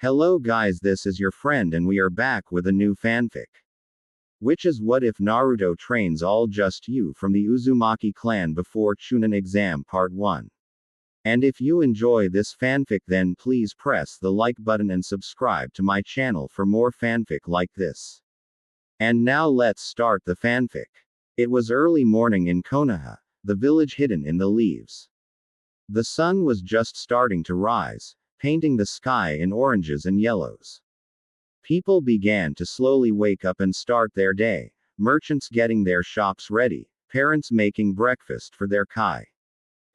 Hello guys, this is your friend and we are back with a new fanfic. Which is what if Naruto trains all just you from the Uzumaki clan before Chunin Exam Part 1. And if you enjoy this fanfic then please press the like button and subscribe to my channel for more fanfic like this. And now let's start the fanfic. It was early morning in Konoha, the village hidden in the leaves. The sun was just starting to rise, painting the sky in oranges and yellows. People began to slowly wake up and start their day, merchants getting their shops ready, parents making breakfast for their Kai,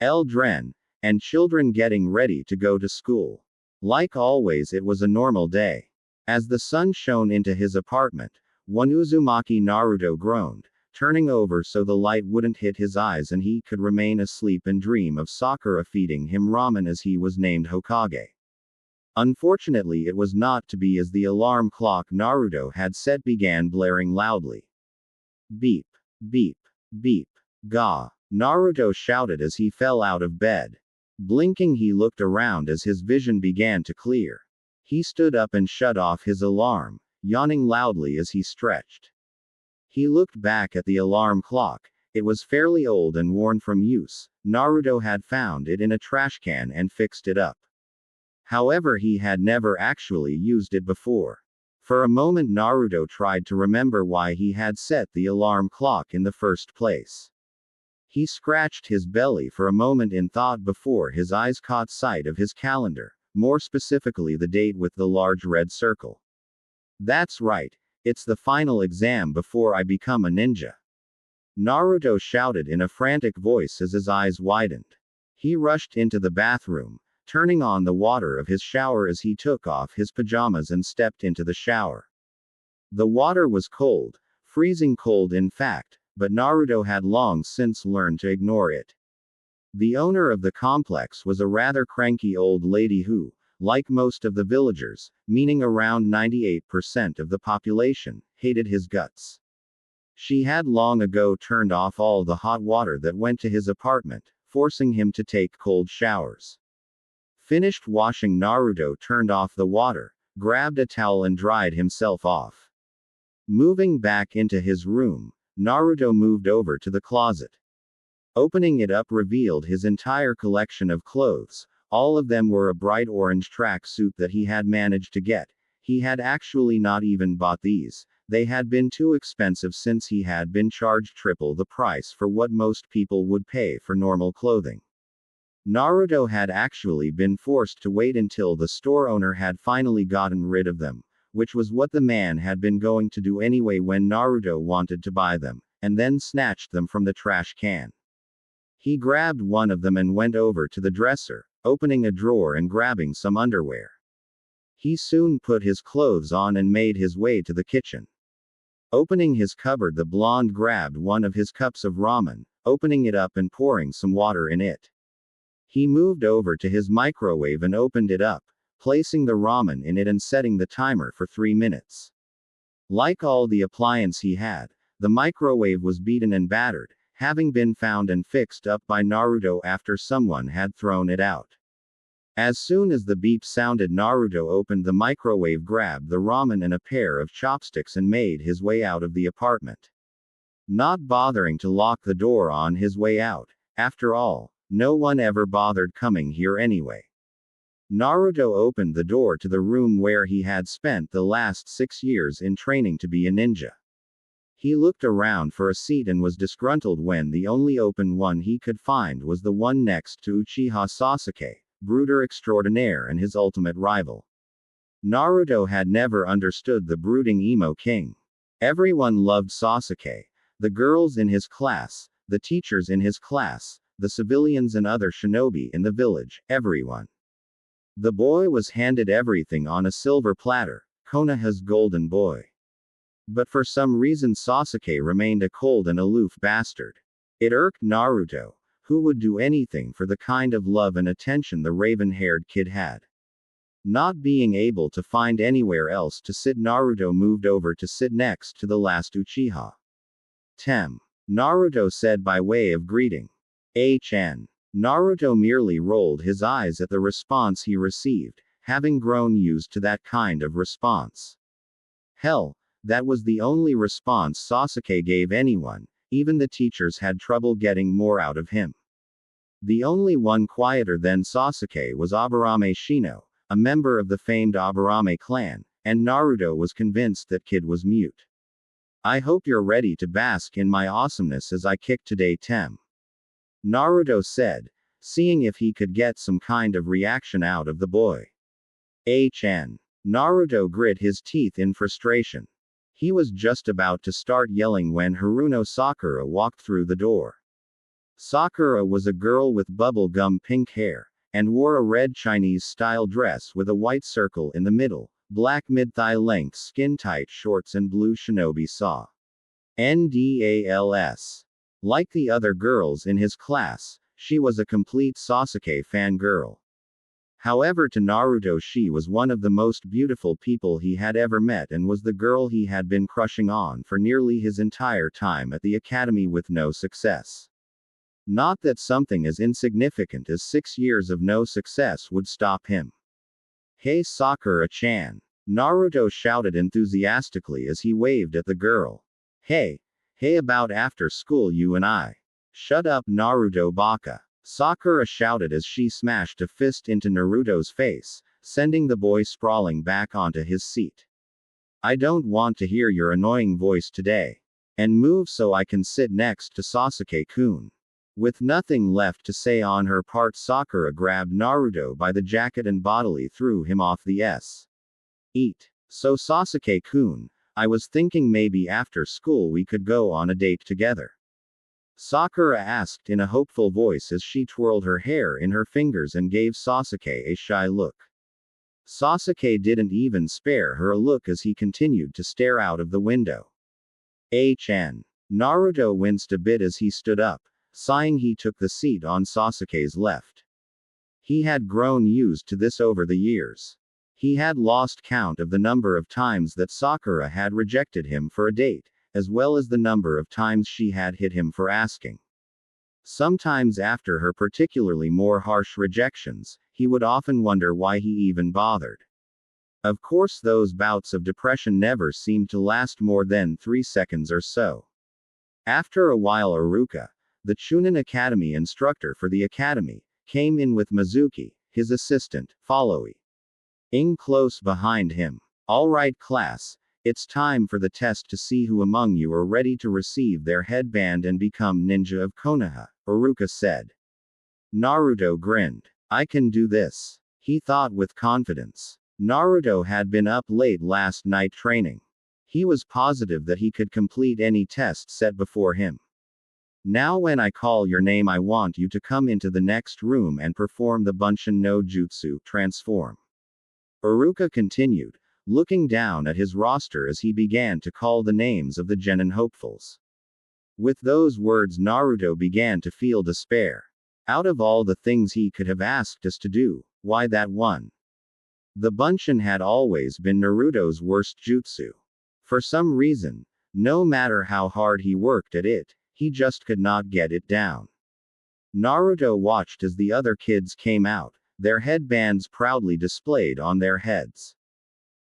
Eldren, and children getting ready to go to school. Like always, it was a normal day. As the sun shone into his apartment, one Uzumaki Naruto groaned, turning over so the light wouldn't hit his eyes and he could remain asleep and dream of Sakura feeding him ramen as he was named Hokage. Unfortunately, it was not to be as the alarm clock Naruto had set began blaring loudly. Beep, beep, beep, ga, Naruto shouted as he fell out of bed. Blinking, he looked around as his vision began to clear. He stood up and shut off his alarm, yawning loudly as he stretched. He looked back at the alarm clock. It was fairly old and worn from use. Naruto had found it in a trash can and fixed it up. However, he had never actually used it before. For a moment Naruto tried to remember why he had set the alarm clock in the first place. He scratched his belly for a moment in thought before his eyes caught sight of his calendar, more specifically the date with the large red circle. That's right, it's the final exam before I become a ninja. Naruto shouted in a frantic voice as his eyes widened. He rushed into the bathroom, turning on the water of his shower as he took off his pajamas and stepped into the shower. The water was cold, freezing cold in fact, but Naruto had long since learned to ignore it. The owner of the complex was a rather cranky old lady who, like most of the villagers, meaning around 98% of the population, hated his guts. She had long ago turned off all the hot water that went to his apartment, forcing him to take cold showers. Finished washing, Naruto turned off the water, grabbed a towel and dried himself off. Moving back into his room, Naruto moved over to the closet. Opening it up revealed his entire collection of clothes. All of them were a bright orange track suit that he had managed to get. He had actually not even bought these. They had been too expensive since he had been charged triple the price for what most people would pay for normal clothing. Naruto had actually been forced to wait until the store owner had finally gotten rid of them, which was what the man had been going to do anyway when Naruto wanted to buy them, and then snatched them from the trash can. He grabbed one of them and went over to the dresser, opening a drawer and grabbing some underwear. He soon put his clothes on and made his way to the kitchen. Opening his cupboard, the blonde grabbed one of his cups of ramen, opening it up and pouring some water in it. He moved over to his microwave and opened it up, placing the ramen in it and setting the timer for 3 minutes. Like all the appliance he had, the microwave was beaten and battered, having been found and fixed up by Naruto after someone had thrown it out. As soon as the beep sounded, Naruto opened the microwave, grabbed the ramen and a pair of chopsticks and made his way out of the apartment. Not bothering to lock the door on his way out. After all, no one ever bothered coming here anyway. Naruto opened the door to the room where he had spent the last 6 years in training to be a ninja. He looked around for a seat and was disgruntled when the only open one he could find was the one next to Uchiha Sasuke, brooder extraordinaire and his ultimate rival. Naruto had never understood the brooding emo king. Everyone loved Sasuke. The girls in his class, the teachers in his class, the civilians and other shinobi in the village, everyone. The boy was handed everything on a silver platter, Konoha's golden boy. But for some reason Sasuke remained a cold and aloof bastard. It irked Naruto, who would do anything for the kind of love and attention the raven-haired kid had. Not being able to find anywhere else to sit, Naruto moved over to sit next to the last Uchiha. Tem. Naruto said by way of greeting. HN. Naruto merely rolled his eyes at the response he received, having grown used to that kind of response. Hell, that was the only response Sasuke gave anyone, even the teachers had trouble getting more out of him. The only one quieter than Sasuke was Aburame Shino, a member of the famed Aburame clan, and Naruto was convinced that kid was mute. I hope you're ready to bask in my awesomeness as I kick today, Tem. Naruto said, seeing if he could get some kind of reaction out of the boy. Naruto grit his teeth in frustration. He was just about to start yelling when Haruno Sakura walked through the door. Sakura was a girl with bubble-gum pink hair, and wore a red Chinese-style dress with a white circle in the middle, black mid-thigh length skin-tight shorts and blue shinobi sandals. Like the other girls in his class, she was a complete Sasuke fangirl. However, to Naruto she was one of the most beautiful people he had ever met and was the girl he had been crushing on for nearly his entire time at the academy with no success. Not that something as insignificant as 6 years of no success would stop him. Hey Sakura-chan! Naruto shouted enthusiastically as he waved at the girl. Hey about after school you and I. Shut up Naruto baka. Sakura shouted as she smashed a fist into Naruto's face, sending the boy sprawling back onto his seat. I don't want to hear your annoying voice today. And move so I can sit next to Sasuke-kun. With nothing left to say on her part, Sakura grabbed Naruto by the jacket and bodily threw him off the seat. So Sasuke-kun, I was thinking maybe after school we could go on a date together. Sakura asked in a hopeful voice as she twirled her hair in her fingers and gave Sasuke a shy look. Sasuke didn't even spare her a look as he continued to stare out of the window. Naruto winced a bit as he stood up. Sighing, he took the seat on Sasuke's left. He had grown used to this over the years. He had lost count of the number of times that Sakura had rejected him for a date, as well as the number of times she had hit him for asking. Sometimes after her particularly more harsh rejections, he would often wonder why he even bothered. Of course, those bouts of depression never seemed to last more than 3 seconds or so. After a while, Iruka, the Chunin Academy instructor for the academy, came in with Mizuki, his assistant, following close behind him. All right class, it's time for the test to see who among you are ready to receive their headband and become ninja of Konoha, Iruka said. Naruto grinned. I can do this, he thought with confidence. Naruto had been up late last night training. He was positive that he could complete any test set before him. Now when I call your name, I want you to come into the next room and perform the Bunshin no Jutsu, transform. Iruka continued, looking down at his roster as he began to call the names of the genin hopefuls. With those words, Naruto began to feel despair. Out of all the things he could have asked us to do, why that one? The Bunshin had always been Naruto's worst jutsu. For some reason, no matter how hard he worked at it, he just could not get it down. Naruto watched as the other kids came out, their headbands proudly displayed on their heads.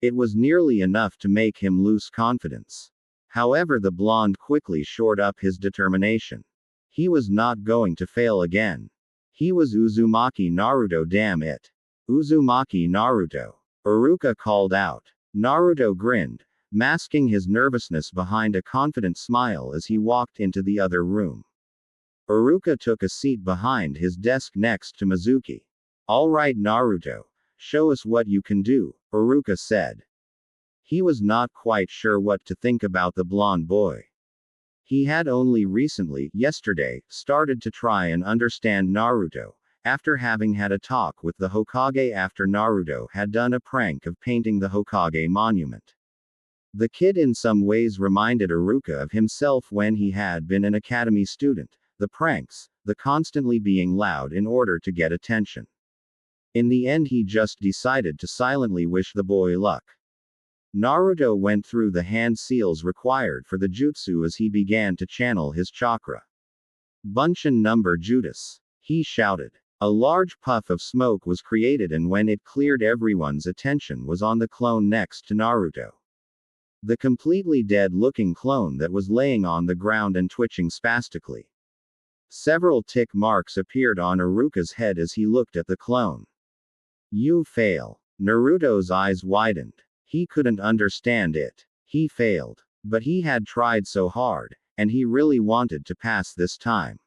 It was nearly enough to make him lose confidence. However, the blonde quickly shored up his determination. He was not going to fail again. He was Uzumaki Naruto, damn it. Uzumaki Naruto. Iruka called out. Naruto grinned, masking his nervousness behind a confident smile as he walked into the other room. Iruka took a seat behind his desk next to Mizuki. All right Naruto, show us what you can do, Iruka said. He was not quite sure what to think about the blonde boy. He had only recently, yesterday, started to try and understand Naruto, after having had a talk with the Hokage after Naruto had done a prank of painting the Hokage monument. The kid in some ways reminded Iruka of himself when he had been an academy student, the pranks, the constantly being loud in order to get attention. In the end, he just decided to silently wish the boy luck. Naruto went through the hand seals required for the jutsu as he began to channel his chakra. Bunshin number Judas, he shouted. A large puff of smoke was created, and when it cleared, everyone's attention was on the clone next to Naruto. The completely dead-looking clone that was laying on the ground and twitching spastically. Several tick marks appeared on Iruka's head as he looked at the clone. You fail. Naruto's eyes widened. He couldn't understand it. He failed. But he had tried so hard, and he really wanted to pass this time.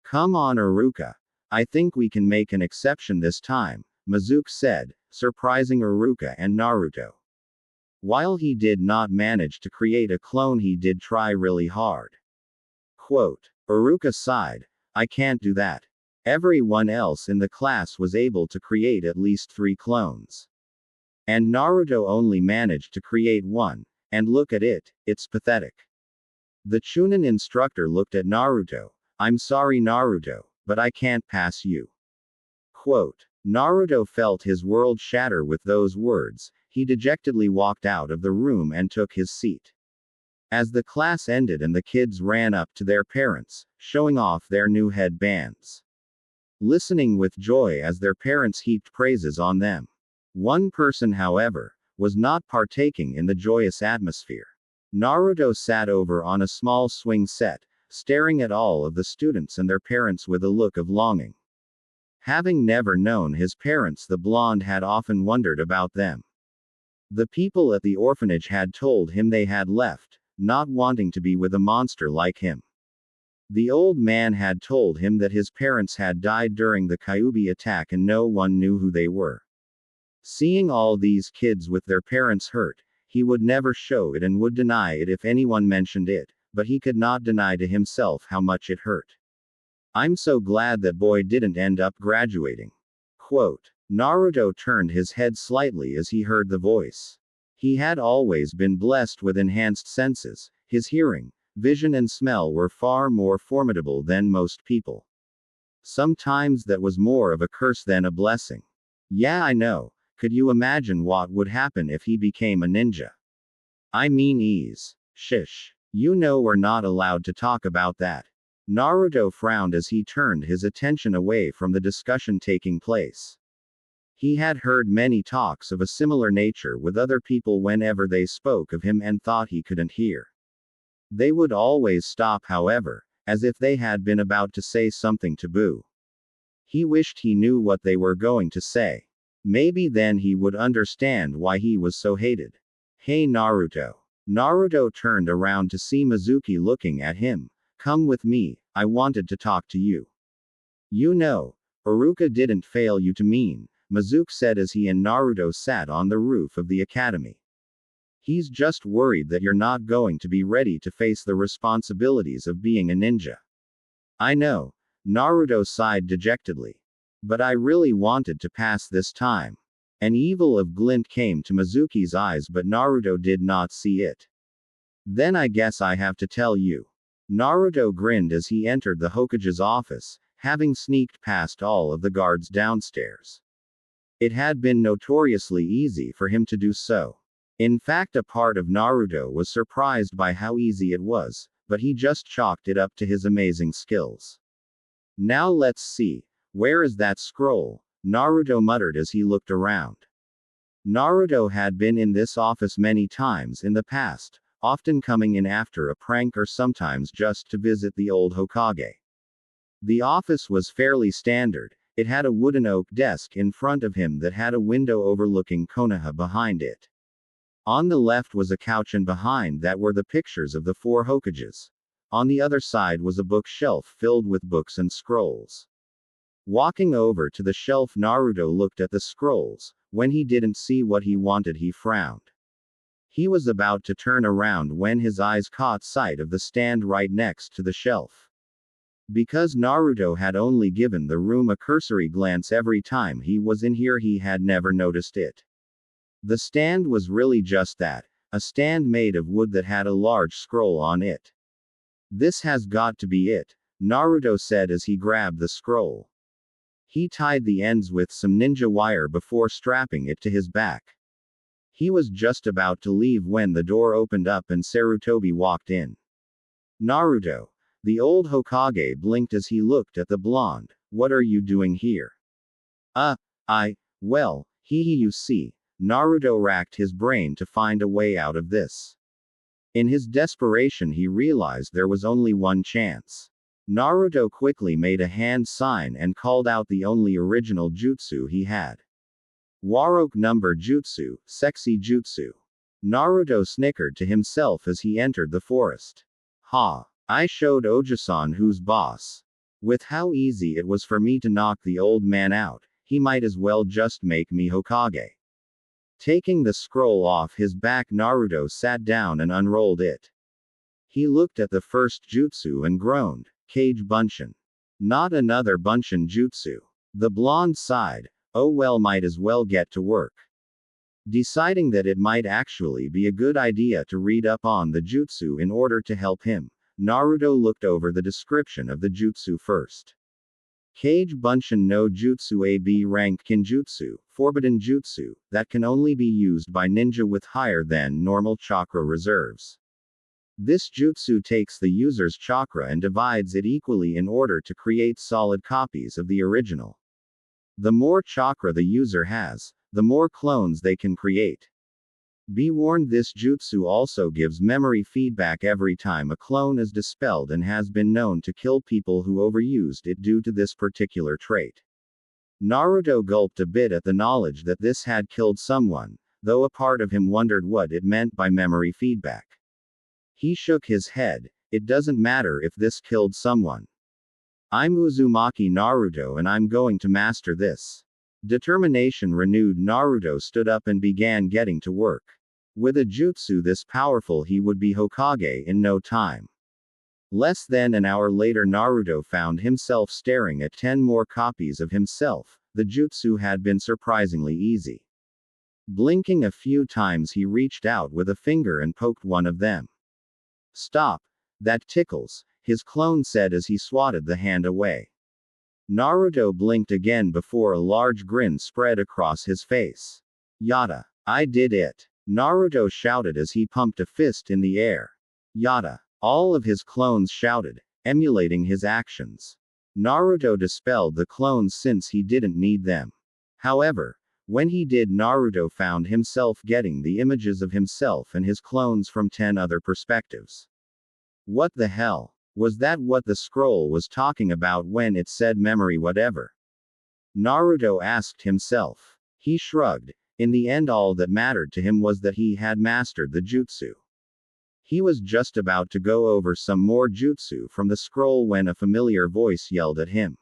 Come on, Iruka. I think we can make an exception this time, Mizuki said, surprising Iruka and Naruto. While he did not manage to create a clone, he did try really hard. Quote. Iruka sighed. I can't do that. Everyone else in the class was able to create at least 3 clones. And Naruto only managed to create 1, and look at it, it's pathetic. The Chunin instructor looked at Naruto. I'm sorry, Naruto, but I can't pass you. Quote. Naruto felt his world shatter with those words. He dejectedly walked out of the room and took his seat. As the class ended and the kids ran up to their parents, showing off their new headbands. Listening with joy as their parents heaped praises on them. One person, however, was not partaking in the joyous atmosphere. Naruto sat over on a small swing set, staring at all of the students and their parents with a look of longing. Having never known his parents, the blonde had often wondered about them. The people at the orphanage had told him they had left, not wanting to be with a monster like him. The old man had told him that his parents had died during the Kyuubi attack and no one knew who they were. Seeing all these kids with their parents hurt, he would never show it and would deny it if anyone mentioned it, but he could not deny to himself how much it hurt. I'm so glad that boy didn't end up graduating. Quote. Naruto turned his head slightly as he heard the voice. He had always been blessed with enhanced senses. His hearing, vision and smell were far more formidable than most people. Sometimes that was more of a curse than a blessing. Yeah, I know. Could you imagine what would happen if he became a ninja? I mean ease. Shish. You know we're not allowed to talk about that. Naruto frowned as he turned his attention away from the discussion taking place. He had heard many talks of a similar nature with other people whenever they spoke of him and thought he couldn't hear. They would always stop, however, as if they had been about to say something taboo. He wished he knew what they were going to say. Maybe then he would understand why he was so hated. Hey Naruto. Naruto turned around to see Mizuki looking at him. Come with me, I wanted to talk to you. You know, Iruka didn't fail you to mean, Mizuki said as he and Naruto sat on the roof of the academy. He's just worried that you're not going to be ready to face the responsibilities of being a ninja. I know, Naruto sighed dejectedly. But I really wanted to pass this time. An evil of glint came to Mizuki's eyes, but Naruto did not see it. Then I guess I have to tell you. Naruto grinned as he entered the Hokage's office, having sneaked past all of the guards downstairs. It had been notoriously easy for him to do so. In fact, a part of Naruto was surprised by how easy it was, but he just chalked it up to his amazing skills. Now let's see. Where is that scroll? Naruto muttered as he looked around. Naruto had been in this office many times in the past, often coming in after a prank or sometimes just to visit the old Hokage. The office was fairly standard. It had a wooden oak desk in front of him that had a window overlooking Konoha behind it. On the left was a couch and behind that were the pictures of the 4 Hokages. On the other side was a bookshelf filled with books and scrolls. Walking over to the shelf, Naruto looked at the scrolls. When he didn't see what he wanted, he frowned. He was about to turn around when his eyes caught sight of the stand right next to the shelf. Because Naruto had only given the room a cursory glance every time he was in here, he had never noticed it. The stand was really just that, a stand made of wood that had a large scroll on it. This has got to be it, Naruto said as he grabbed the scroll. He tied the ends with some ninja wire before strapping it to his back. He was just about to leave when the door opened up and Sarutobi walked in. Naruto. The old Hokage blinked as he looked at the blonde. What are you doing here? Well, you see, Naruto racked his brain to find a way out of this. In his desperation, he realized there was only one chance. Naruto quickly made a hand sign and called out the only original jutsu he had. Waroke number jutsu, sexy jutsu. Naruto snickered to himself as he entered the forest. Ha! I showed Ojisan who's boss. With how easy it was for me to knock the old man out, he might as well just make me Hokage. Taking the scroll off his back, Naruto sat down and unrolled it. He looked at the first jutsu and groaned, Kage Bunshin. Not another Bunshin jutsu. The blonde sighed, oh well, might as well get to work. Deciding that it might actually be a good idea to read up on the jutsu in order to help him, Naruto looked over the description of the jutsu first. Kage Bunshin no Jutsu, a B ranked Kinjutsu, forbidden jutsu, that can only be used by ninja with higher than normal chakra reserves. This jutsu takes the user's chakra and divides it equally in order to create solid copies of the original. The more chakra the user has, the more clones they can create. Be warned, this jutsu also gives memory feedback every time a clone is dispelled and has been known to kill people who overused it due to this particular trait. Naruto gulped a bit at the knowledge that this had killed someone, though a part of him wondered what it meant by memory feedback. He shook his head, it doesn't matter if this killed someone. I'm Uzumaki Naruto and I'm going to master this. Determination renewed, Naruto stood up and began getting to work. With a jutsu this powerful, he would be Hokage in no time. Less than an hour later, Naruto found himself staring at 10 more copies of himself. The jutsu had been surprisingly easy. Blinking a few times, he reached out with a finger and poked one of them. Stop. That tickles, his clone said as he swatted the hand away. Naruto blinked again before a large grin spread across his face. Yada. I did it. Naruto shouted as he pumped a fist in the air. Yada. All of his clones shouted, emulating his actions. Naruto dispelled the clones since he didn't need them. However, when he did, Naruto found himself getting the images of himself and his clones from 10 other perspectives. What the hell? Was that what the scroll was talking about when it said memory whatever? Naruto asked himself. He shrugged. In the end, all that mattered to him was that he had mastered the jutsu. He was just about to go over some more jutsu from the scroll when a familiar voice yelled at him.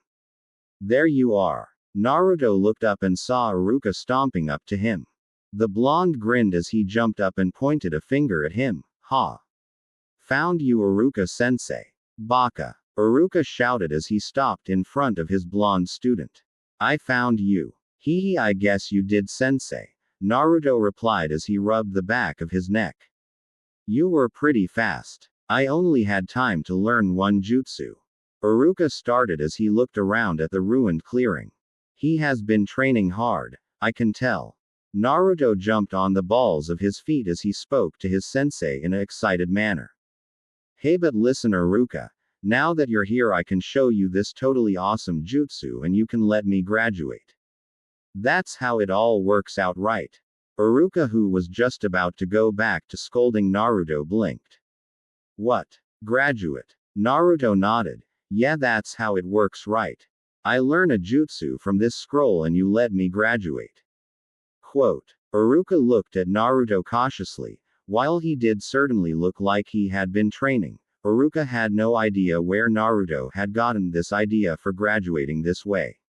There you are. Naruto looked up and saw Iruka stomping up to him. The blonde grinned as he jumped up and pointed a finger at him. Ha! Found you, Iruka-sensei. Baka. Iruka shouted as he stopped in front of his blonde student. I found you. Hee, I guess you did, sensei. Naruto replied as he rubbed the back of his neck. You were pretty fast. I only had time to learn one jutsu. Iruka started as he looked around at the ruined clearing. He has been training hard, I can tell. Naruto jumped on the balls of his feet as he spoke to his sensei in an excited manner. Hey, but listen, Iruka. Now that you're here, I can show you this totally awesome jutsu and you can let me graduate. That's how it all works out, right? Iruka, who was just about to go back to scolding Naruto, blinked. What? Graduate? Naruto nodded. Yeah, that's how it works, right? I learn a jutsu from this scroll and you let me graduate. Quote. Iruka looked at Naruto cautiously. While he did certainly look like he had been training, Iruka had no idea where Naruto had gotten this idea for graduating this way.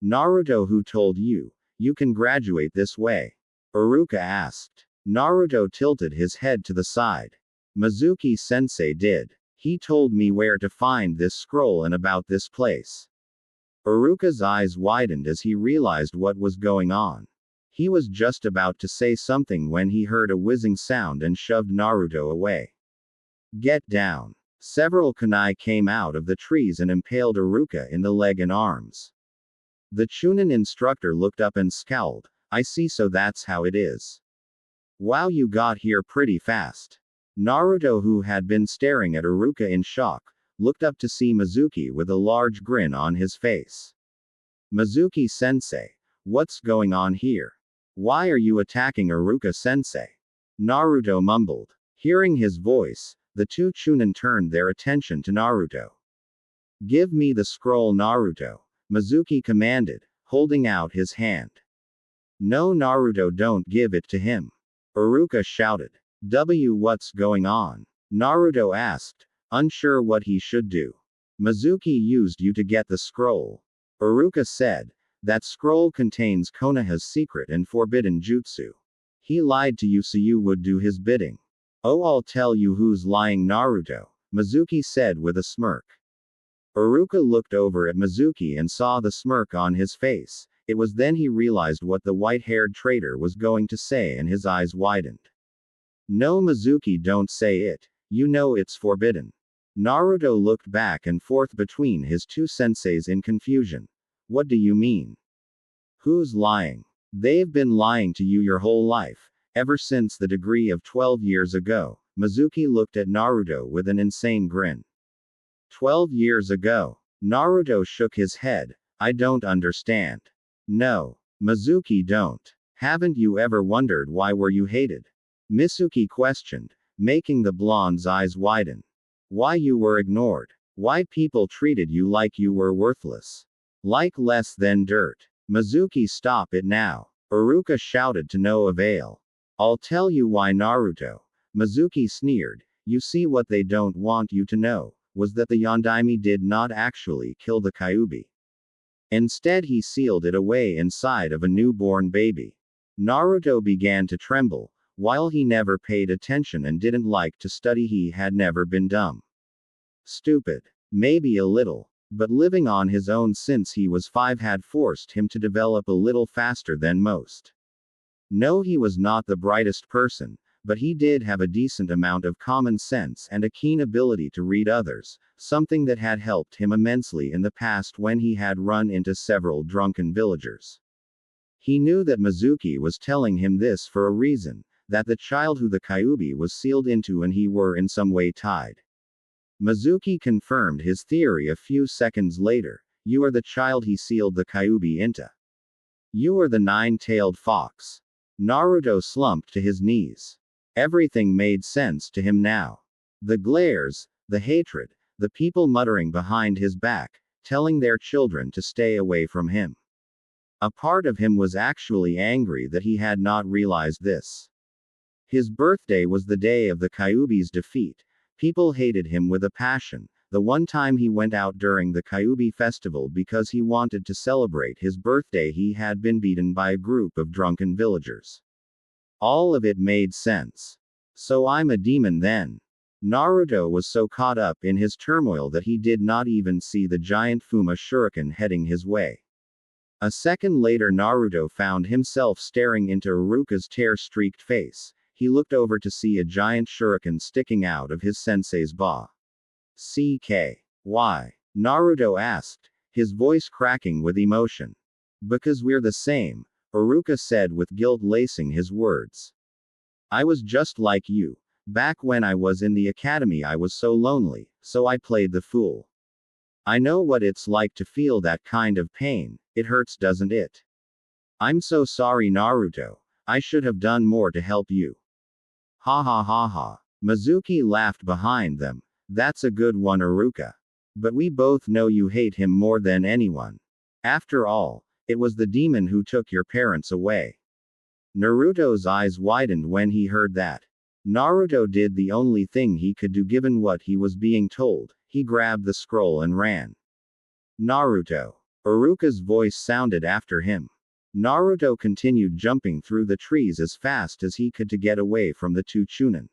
Naruto, who told you? You can graduate this way? Iruka asked. Naruto tilted his head to the side. Mizuki-sensei did. He told me where to find this scroll and about this place. Iruka's eyes widened as he realized what was going on. He was just about to say something when he heard a whizzing sound and shoved Naruto away. Get down. Several kunai came out of the trees and impaled Iruka in the leg and arms. The Chunin instructor looked up and scowled. I see, so that's how it is. Wow, you got here pretty fast. Naruto, who had been staring at Iruka in shock, looked up to see Mizuki with a large grin on his face. Mizuki-sensei, what's going on here? Why are you attacking Iruka-sensei? Naruto mumbled. Hearing his voice, the two Chunin turned their attention to Naruto. Give me the scroll, Naruto, Mizuki commanded, holding out his hand. No, Naruto, don't give it to him. Iruka shouted. What's going on? Naruto asked, unsure what he should do. Mizuki used you to get the scroll. Iruka said. That scroll contains Konoha's secret and forbidden jutsu. He lied to you so you would do his bidding. Oh, I'll tell you who's lying, Naruto, Mizuki said with a smirk. Iruka looked over at Mizuki and saw the smirk on his face. It was then he realized what the white-haired traitor was going to say and his eyes widened. No, Mizuki, don't say it. You know it's forbidden. Naruto looked back and forth between his two senseis in confusion. What do you mean? Who's lying? They've been lying to you your whole life, ever since the degree of 12 years ago. Mizuki looked at Naruto with an insane grin. 12 years ago? Naruto shook his head. I don't understand. No. Mizuki, don't. Haven't you ever wondered why were you hated? Mizuki questioned, making the blonde's eyes widen. Why you were ignored? Why people treated you like you were worthless? Like less than dirt. Mizuki, stop it now. Iruka shouted to no avail. I'll tell you why, Naruto. Mizuki sneered. You see, what they don't want you to know was that the Yondaime did not actually kill the Kyuubi. Instead, he sealed it away inside of a newborn baby. Naruto began to tremble. While he never paid attention and didn't like to study, he had never been dumb. Stupid. Maybe a little. But living on his own since he was 5 had forced him to develop a little faster than most. No, he was not the brightest person, but he did have a decent amount of common sense and a keen ability to read others, something that had helped him immensely in the past when he had run into several drunken villagers. He knew that Mizuki was telling him this for a reason, that the child who the Kyuubi was sealed into and he were in some way tied. Mizuki confirmed his theory a few seconds later. You are the child he sealed the Kyuubi into. You are the 9-tailed fox. Naruto slumped to his knees. Everything made sense to him now. The glares, the hatred, the people muttering behind his back, telling their children to stay away from him. A part of him was actually angry that he had not realized this. His birthday was the day of the Kyuubi's defeat. People hated him with a passion. The one time he went out during the Kyuubi festival because he wanted to celebrate his birthday, he had been beaten by a group of drunken villagers. All of it made sense. So I'm a demon then. Naruto was so caught up in his turmoil that he did not even see the giant Fuma shuriken heading his way. A second later, Naruto found himself staring into Iruka's tear-streaked face. He looked over to see a giant shuriken sticking out of his sensei's ba. Why? Naruto asked, his voice cracking with emotion. Because we're the same, Iruka said with guilt lacing his words. I was just like you. Back when I was in the academy, I was so lonely, so I played the fool. I know what it's like to feel that kind of pain. It hurts, doesn't it? I'm so sorry, Naruto. I should have done more to help you. Ha ha ha ha. Mizuki laughed behind them. That's a good one, Iruka. But we both know you hate him more than anyone. After all, it was the demon who took your parents away. Naruto's eyes widened when he heard that. Naruto did the only thing he could do given what he was being told. He grabbed the scroll and ran. Naruto. Iruka's voice sounded after him. Naruto continued jumping through the trees as fast as he could to get away from the two Chunin.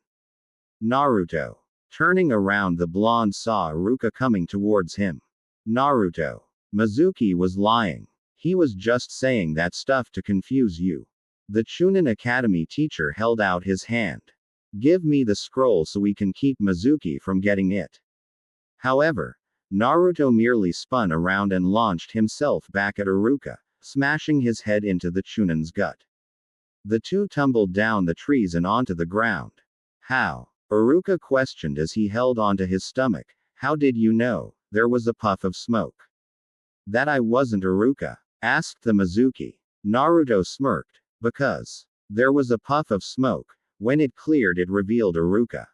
Naruto. Turning around, the blonde saw Iruka coming towards him. Naruto. Mizuki was lying. He was just saying that stuff to confuse you. The Chunin Academy teacher held out his hand. Give me the scroll so we can keep Mizuki from getting it. However, Naruto merely spun around and launched himself back at Iruka, smashing his head into the Chunin's gut. The two tumbled down the trees and onto the ground. How? Iruka questioned as he held onto his stomach, How did you know? There was a puff of smoke. That I wasn't Iruka? Asked the Mizuki. Naruto smirked. Because. There was a puff of smoke. When it cleared, it revealed Iruka.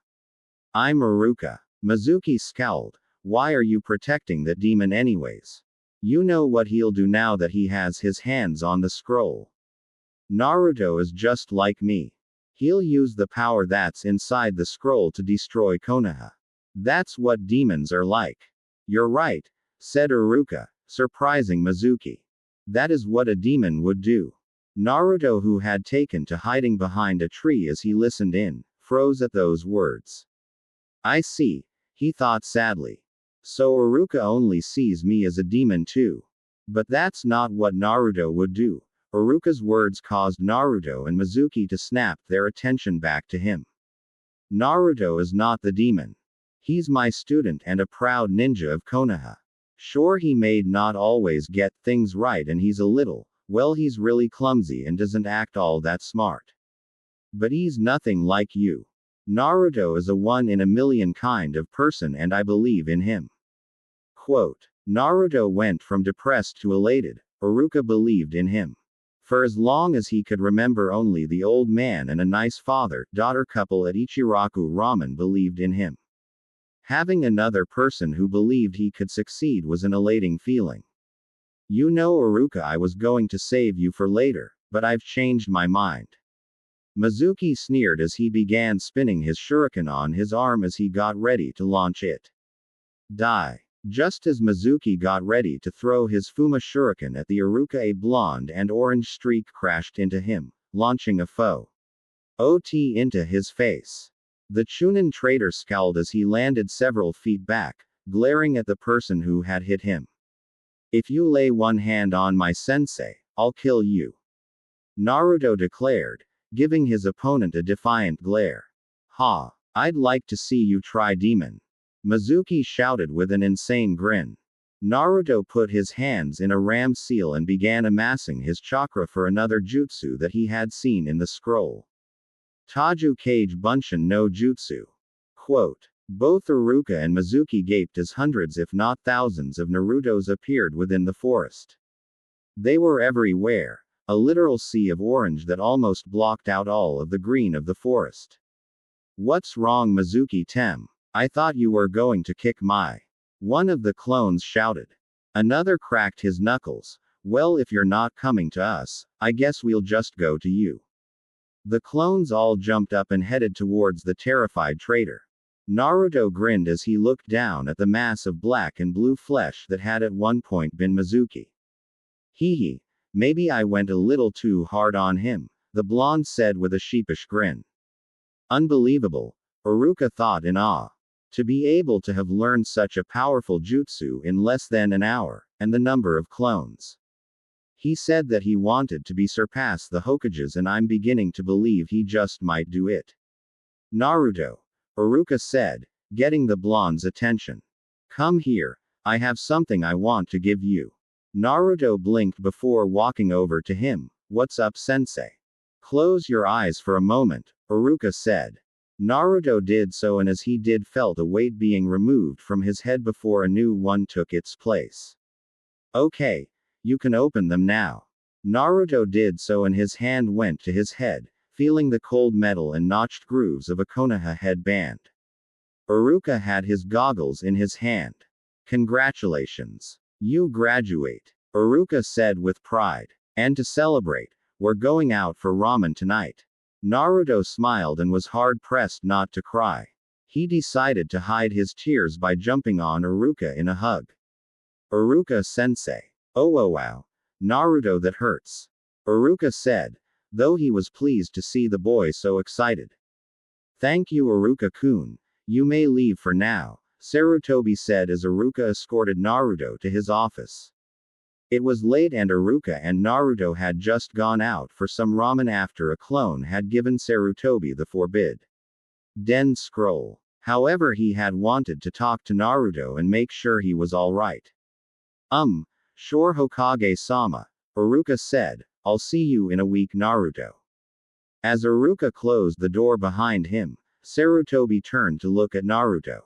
I'm Iruka. Mizuki scowled. Why are you protecting that demon anyways? You know what he'll do now that he has his hands on the scroll. Naruto is just like me. He'll use the power that's inside the scroll to destroy Konoha. That's what demons are like. You're right, said Iruka, surprising Mizuki. That is what a demon would do. Naruto, who had taken to hiding behind a tree as he listened in, froze at those words. I see, he thought sadly. So Iruka only sees me as a demon too. But that's not what Naruto would do. Iruka's words caused Naruto and Mizuki to snap their attention back to him. Naruto is not the demon. He's my student and a proud ninja of Konoha. Sure, he may not always get things right and he's a little, well, he's really clumsy and doesn't act all that smart. But he's nothing like you. Naruto is a one in a million kind of person and I believe in him. Quote. Naruto went from depressed to elated. Iruka believed in him. For as long as he could remember, only the old man and a nice father-daughter couple at Ichiraku Ramen believed in him. Having another person who believed he could succeed was an elating feeling. You know, Iruka, I was going to save you for later, but I've changed my mind. Mizuki sneered as he began spinning his shuriken on his arm as he got ready to launch it. Die. Just as Mizuki got ready to throw his Fuma shuriken at the Iruka, a blonde and orange streak crashed into him, launching a foe OT into his face. The Chunin traitor scowled as he landed several feet back, glaring at the person who had hit him. If you lay one hand on my sensei, I'll kill you. Naruto declared, giving his opponent a defiant glare. Ha! I'd like to see you try, demon. Mizuki shouted with an insane grin. Naruto put his hands in a ram seal and began amassing his chakra for another jutsu that he had seen in the scroll. Taju Kage Bunshin no Jutsu. Quote. Both Iruka and Mizuki gaped as hundreds if not thousands of Narutos appeared within the forest. They were everywhere, a literal sea of orange that almost blocked out all of the green of the forest. What's wrong, Mizuki-tem? I thought you were going to kick my. One of the clones shouted. Another cracked his knuckles. Well, if you're not coming to us, I guess we'll just go to you. The clones all jumped up and headed towards the terrified traitor. Naruto grinned as he looked down at the mass of black and blue flesh that had at one point been Mizuki. Hee, maybe I went a little too hard on him, the blonde said with a sheepish grin. Unbelievable, Iruka thought in awe. To be able to have learned such a powerful jutsu in less than an hour, and the number of clones. He said that he wanted to be surpass the Hokages, and I'm beginning to believe he just might do it. Naruto, Iruka said, getting the blonde's attention. Come here, I have something I want to give you. Naruto blinked before walking over to him. What's up, sensei? Close your eyes for a moment, Iruka said. Naruto did so, and as he did, felt a weight being removed from his head before a new one took its place. Okay, you can open them now. Naruto did so, and his hand went to his head, feeling the cold metal and notched grooves of a Konoha headband. Iruka had his goggles in his hand. Congratulations. You graduate, Iruka said with pride. And to celebrate, we're going out for ramen tonight. Naruto smiled and was hard-pressed not to cry. He decided to hide his tears by jumping on Iruka in a hug. Iruka-sensei. Oh wow. Naruto, that hurts. Iruka said, though he was pleased to see the boy so excited. Thank you, Iruka-kun. You may leave for now, Sarutobi said as Iruka escorted Naruto to his office. It was late and Iruka and Naruto had just gone out for some ramen after a clone had given Sarutobi the forbidden scroll. However, he had wanted to talk to Naruto and make sure he was alright. Sure, Hokage-sama, Iruka said. I'll see you in a week, Naruto. As Iruka closed the door behind him, Sarutobi turned to look at Naruto.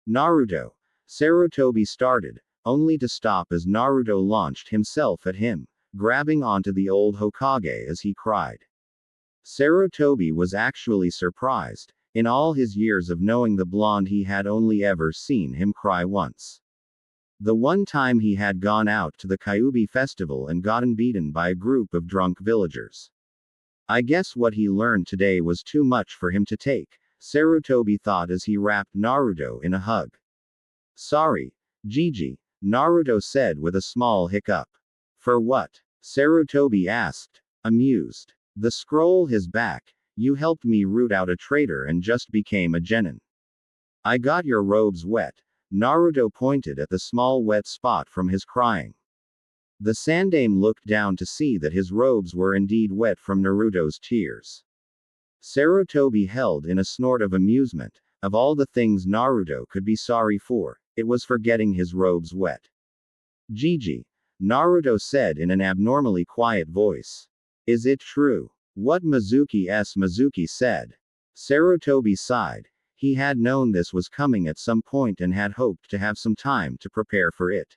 Naruto. Sarutobi started, only to stop as Naruto launched himself at him, grabbing onto the old Hokage as he cried. Sarutobi was actually surprised. In all his years of knowing the blonde, he had only ever seen him cry once. The one time he had gone out to the Kyuubi festival and gotten beaten by a group of drunk villagers. I guess what he learned today was too much for him to take, Sarutobi thought as he wrapped Naruto in a hug. Sorry, Gigi, Naruto said with a small hiccup. For what? Sarutobi asked, amused. The scroll his back. You helped me root out a traitor and just became a genin. I got your robes wet. Naruto pointed at the small wet spot from his crying. The Sandame looked down to see that his robes were indeed wet from Naruto's tears. Sarutobi held in a snort of amusement. Of all the things Naruto could be sorry for, it was for getting his robes wet. Gigi, Naruto said in an abnormally quiet voice. Is it true? What Mizuki said. Sarutobi sighed. He had known this was coming at some point and had hoped to have some time to prepare for it.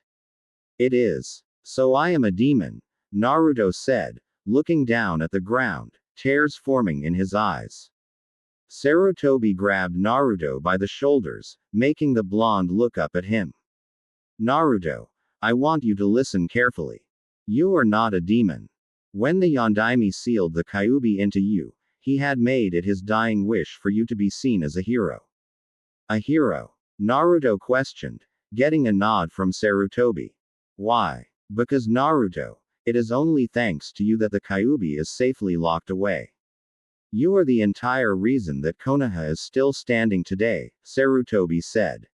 It is. So I am a demon, Naruto said, looking down at the ground, tears forming in his eyes. Sarutobi grabbed Naruto by the shoulders, making the blonde look up at him. Naruto, I want you to listen carefully. You are not a demon. When the Yondaime sealed the Kyuubi into you, he had made it his dying wish for you to be seen as a hero. A hero? Naruto questioned, getting a nod from Sarutobi. Why? Because Naruto, it is only thanks to you that the Kyuubi is safely locked away. You are the entire reason that Konoha is still standing today, Sarutobi said.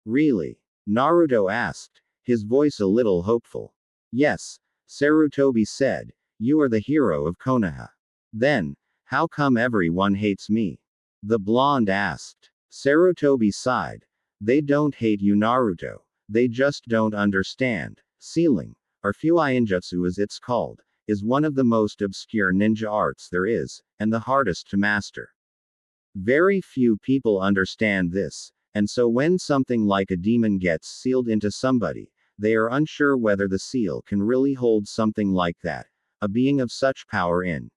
Really? Naruto asked, his voice a little hopeful. Yes, Sarutobi said, you are the hero of Konoha. Then, how come everyone hates me? The blonde asked. Sarutobi sighed. They don't hate you, Naruto. They just don't understand. Sealing, or Fuinjutsu as it's called, is one of the most obscure ninja arts there is, and the hardest to master. Very few people understand this, and so when something like a demon gets sealed into somebody, they are unsure whether the seal can really hold something like that, a being of such power in.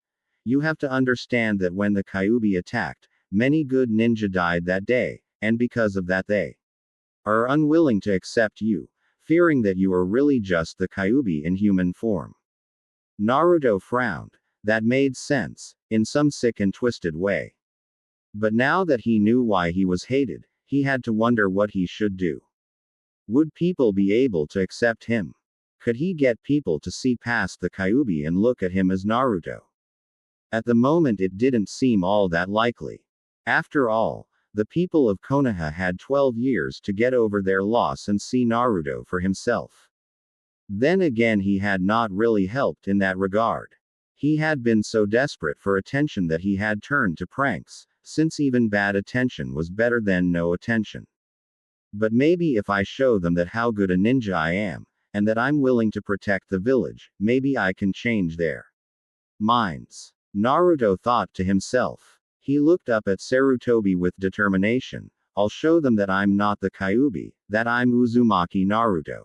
You have to understand that when the Kyuubi attacked, many good ninja died that day, and because of that they are unwilling to accept you, fearing that you are really just the Kyuubi in human form. Naruto frowned. That made sense, in some sick and twisted way. But now that he knew why he was hated, he had to wonder what he should do. Would people be able to accept him? Could he get people to see past the Kyuubi and look at him as Naruto? At the moment it didn't seem all that likely. After all, the people of Konoha had 12 years to get over their loss and see Naruto for himself. Then again, he had not really helped in that regard. He had been so desperate for attention that he had turned to pranks, since even bad attention was better than no attention. But maybe if I show them that how good a ninja I am, and that I'm willing to protect the village, maybe I can change their minds. Naruto thought to himself. He looked up at Sarutobi with determination. I'll show them that I'm not the Kyuubi, that I'm Uzumaki Naruto,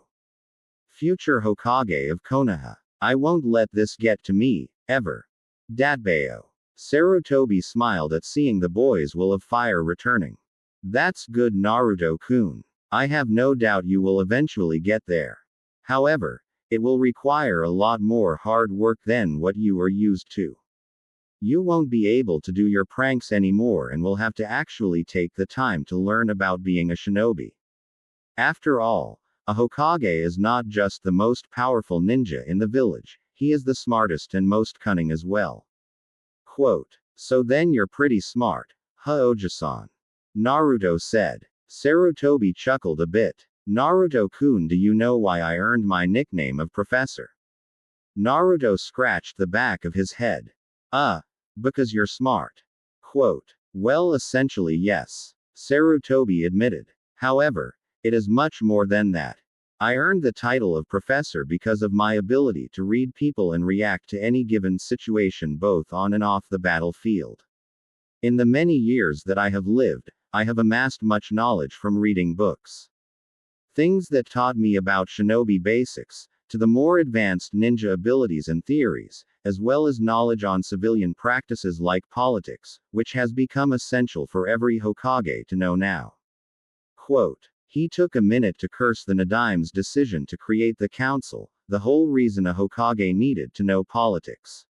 future Hokage of Konoha. I won't let this get to me, ever. Datbayo. Sarutobi smiled at seeing the boy's will of fire returning. That's good, Naruto-kun. I have no doubt you will eventually get there. However, it will require a lot more hard work than what you are used to. You won't be able to do your pranks anymore and will have to actually take the time to learn about being a shinobi. After all, a Hokage is not just the most powerful ninja in the village, he is the smartest and most cunning as well. Quote. So then you're pretty smart, huh, Oji-san? Naruto said. Sarutobi chuckled a bit. Naruto-kun, do you know why I earned my nickname of Professor? Naruto scratched the back of his head. Because you're smart. Quote. Well, essentially yes, Sarutobi admitted. However, it is much more than that. I earned the title of professor because of my ability to read people and react to any given situation both on and off the battlefield. In the many years that I have lived, I have amassed much knowledge from reading books. Things that taught me about shinobi basics, to the more advanced ninja abilities and theories, as well as knowledge on civilian practices like politics, which has become essential for every Hokage to know now. Quote, he took a minute to curse the Nadime's decision to create the council, the whole reason a Hokage needed to know politics.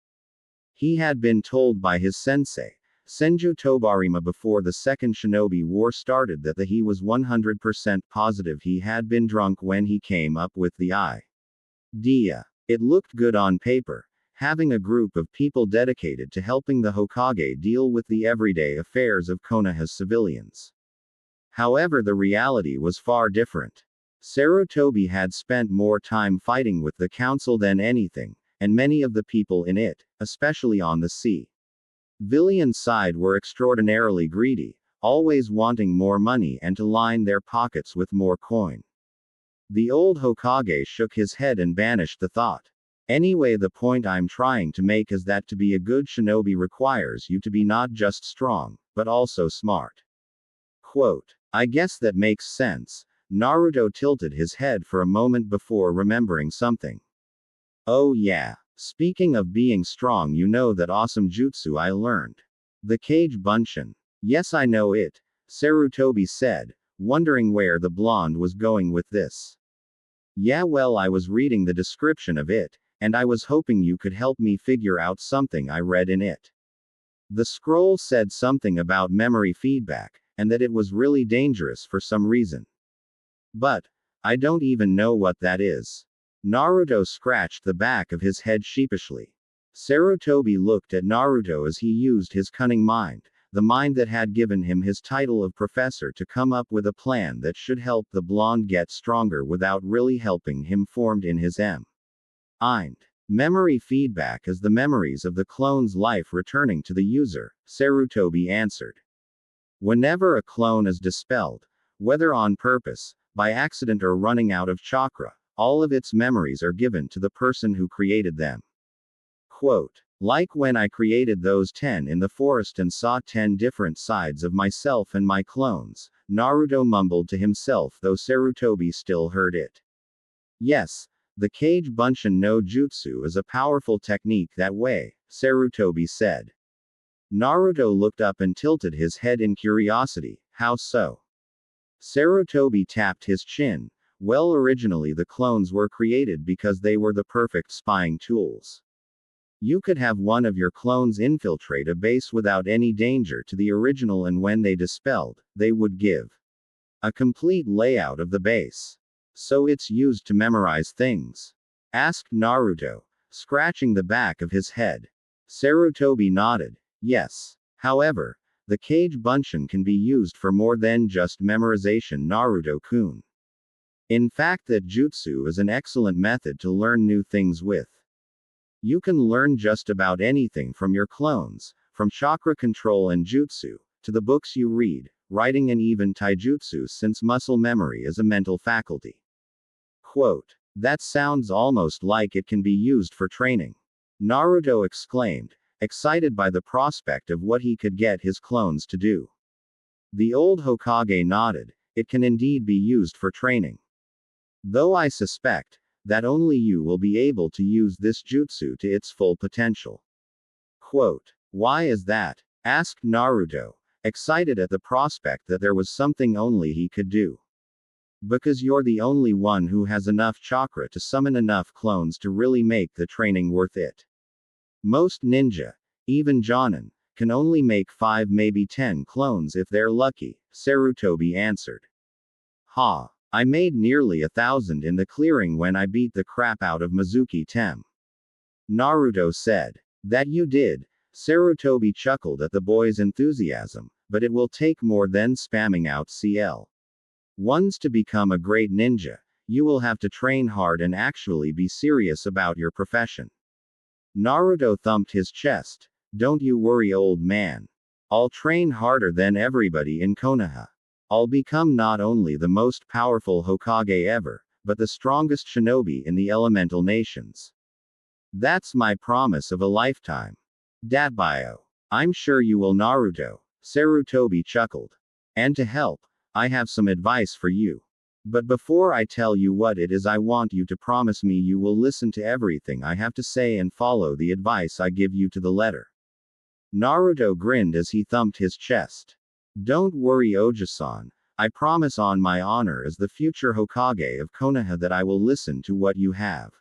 He had been told by his sensei, Senju Tobarima, before the Second Shinobi War started that he was 100% positive he had been drunk when he came up with the idea. It looked good on paper, having a group of people dedicated to helping the Hokage deal with the everyday affairs of Konoha's civilians. However, the reality was far different. Sarutobi had spent more time fighting with the council than anything, and many of the people in it, especially on the civilian side, were extraordinarily greedy, always wanting more money and to line their pockets with more coin. The old Hokage shook his head and banished the thought. Anyway, the point I'm trying to make is that to be a good shinobi requires you to be not just strong, but also smart. Quote, I guess that makes sense. Naruto tilted his head for a moment before remembering something. Oh yeah, speaking of being strong, you know that awesome jutsu I learned. The Kage Bunshin. Yes, I know it, Sarutobi said, wondering where the blonde was going with this. Yeah, well, I was reading the description of it, and I was hoping you could help me figure out something I read in it. The scroll said something about memory feedback, and that it was really dangerous for some reason. But I don't even know what that is. Naruto scratched the back of his head sheepishly. Sarutobi looked at Naruto as he used his cunning mind, the mind that had given him his title of professor, to come up with a plan that should help the blonde get stronger without really helping him, formed in his mind. Memory feedback is the memories of the clone's life returning to the user, Sarutobi answered. Whenever a clone is dispelled, whether on purpose, by accident, or running out of chakra, all of its memories are given to the person who created them. Quote, like when I created those 10 in the forest and saw 10 different sides of myself and my clones, Naruto mumbled to himself, though Sarutobi still heard it. Yes, the Kage Bunshin no Jutsu is a powerful technique that way, Sarutobi said. Naruto looked up and tilted his head in curiosity. How so? Sarutobi tapped his chin. Well, originally the clones were created because they were the perfect spying tools. You could have one of your clones infiltrate a base without any danger to the original, and when they dispelled, they would give a complete layout of the base. So it's used to memorize things? Asked Naruto, scratching the back of his head. Sarutobi nodded. Yes. However, the Kage Bunshin can be used for more than just memorization, Naruto-kun. In fact, that jutsu is an excellent method to learn new things with. You can learn just about anything from your clones, from chakra control and jutsu, to the books you read, writing, and even taijutsu, since muscle memory is a mental faculty. Quote, that sounds almost like it can be used for training. Naruto exclaimed, excited by the prospect of what he could get his clones to do. The old Hokage nodded. It can indeed be used for training. Though I suspect that only you will be able to use this jutsu to its full potential. Quote, why is that? Asked Naruto, excited at the prospect that there was something only he could do. Because you're the only one who has enough chakra to summon enough clones to really make the training worth it. Most ninja, even Jonin, can only make 5, maybe 10 clones if they're lucky, Sarutobi answered. Ha! I made nearly 1,000 in the clearing when I beat the crap out of Mizuki Tem. Naruto said. That you did. Sarutobi chuckled at the boy's enthusiasm, but it will take more than spamming out CL. Once to become a great ninja, you will have to train hard and actually be serious about your profession. Naruto thumped his chest. Don't you worry, old man. I'll train harder than everybody in Konoha. I'll become not only the most powerful Hokage ever, but the strongest shinobi in the elemental nations. That's my promise of a lifetime. Datbio. I'm sure you will, Naruto. Sarutobi chuckled. And to help, I have some advice for you. But before I tell you what it is, I want you to promise me you will listen to everything I have to say and follow the advice I give you to the letter. Naruto grinned as he thumped his chest. Don't worry, Oji-san. I promise on my honor as the future Hokage of Konoha that I will listen to what you have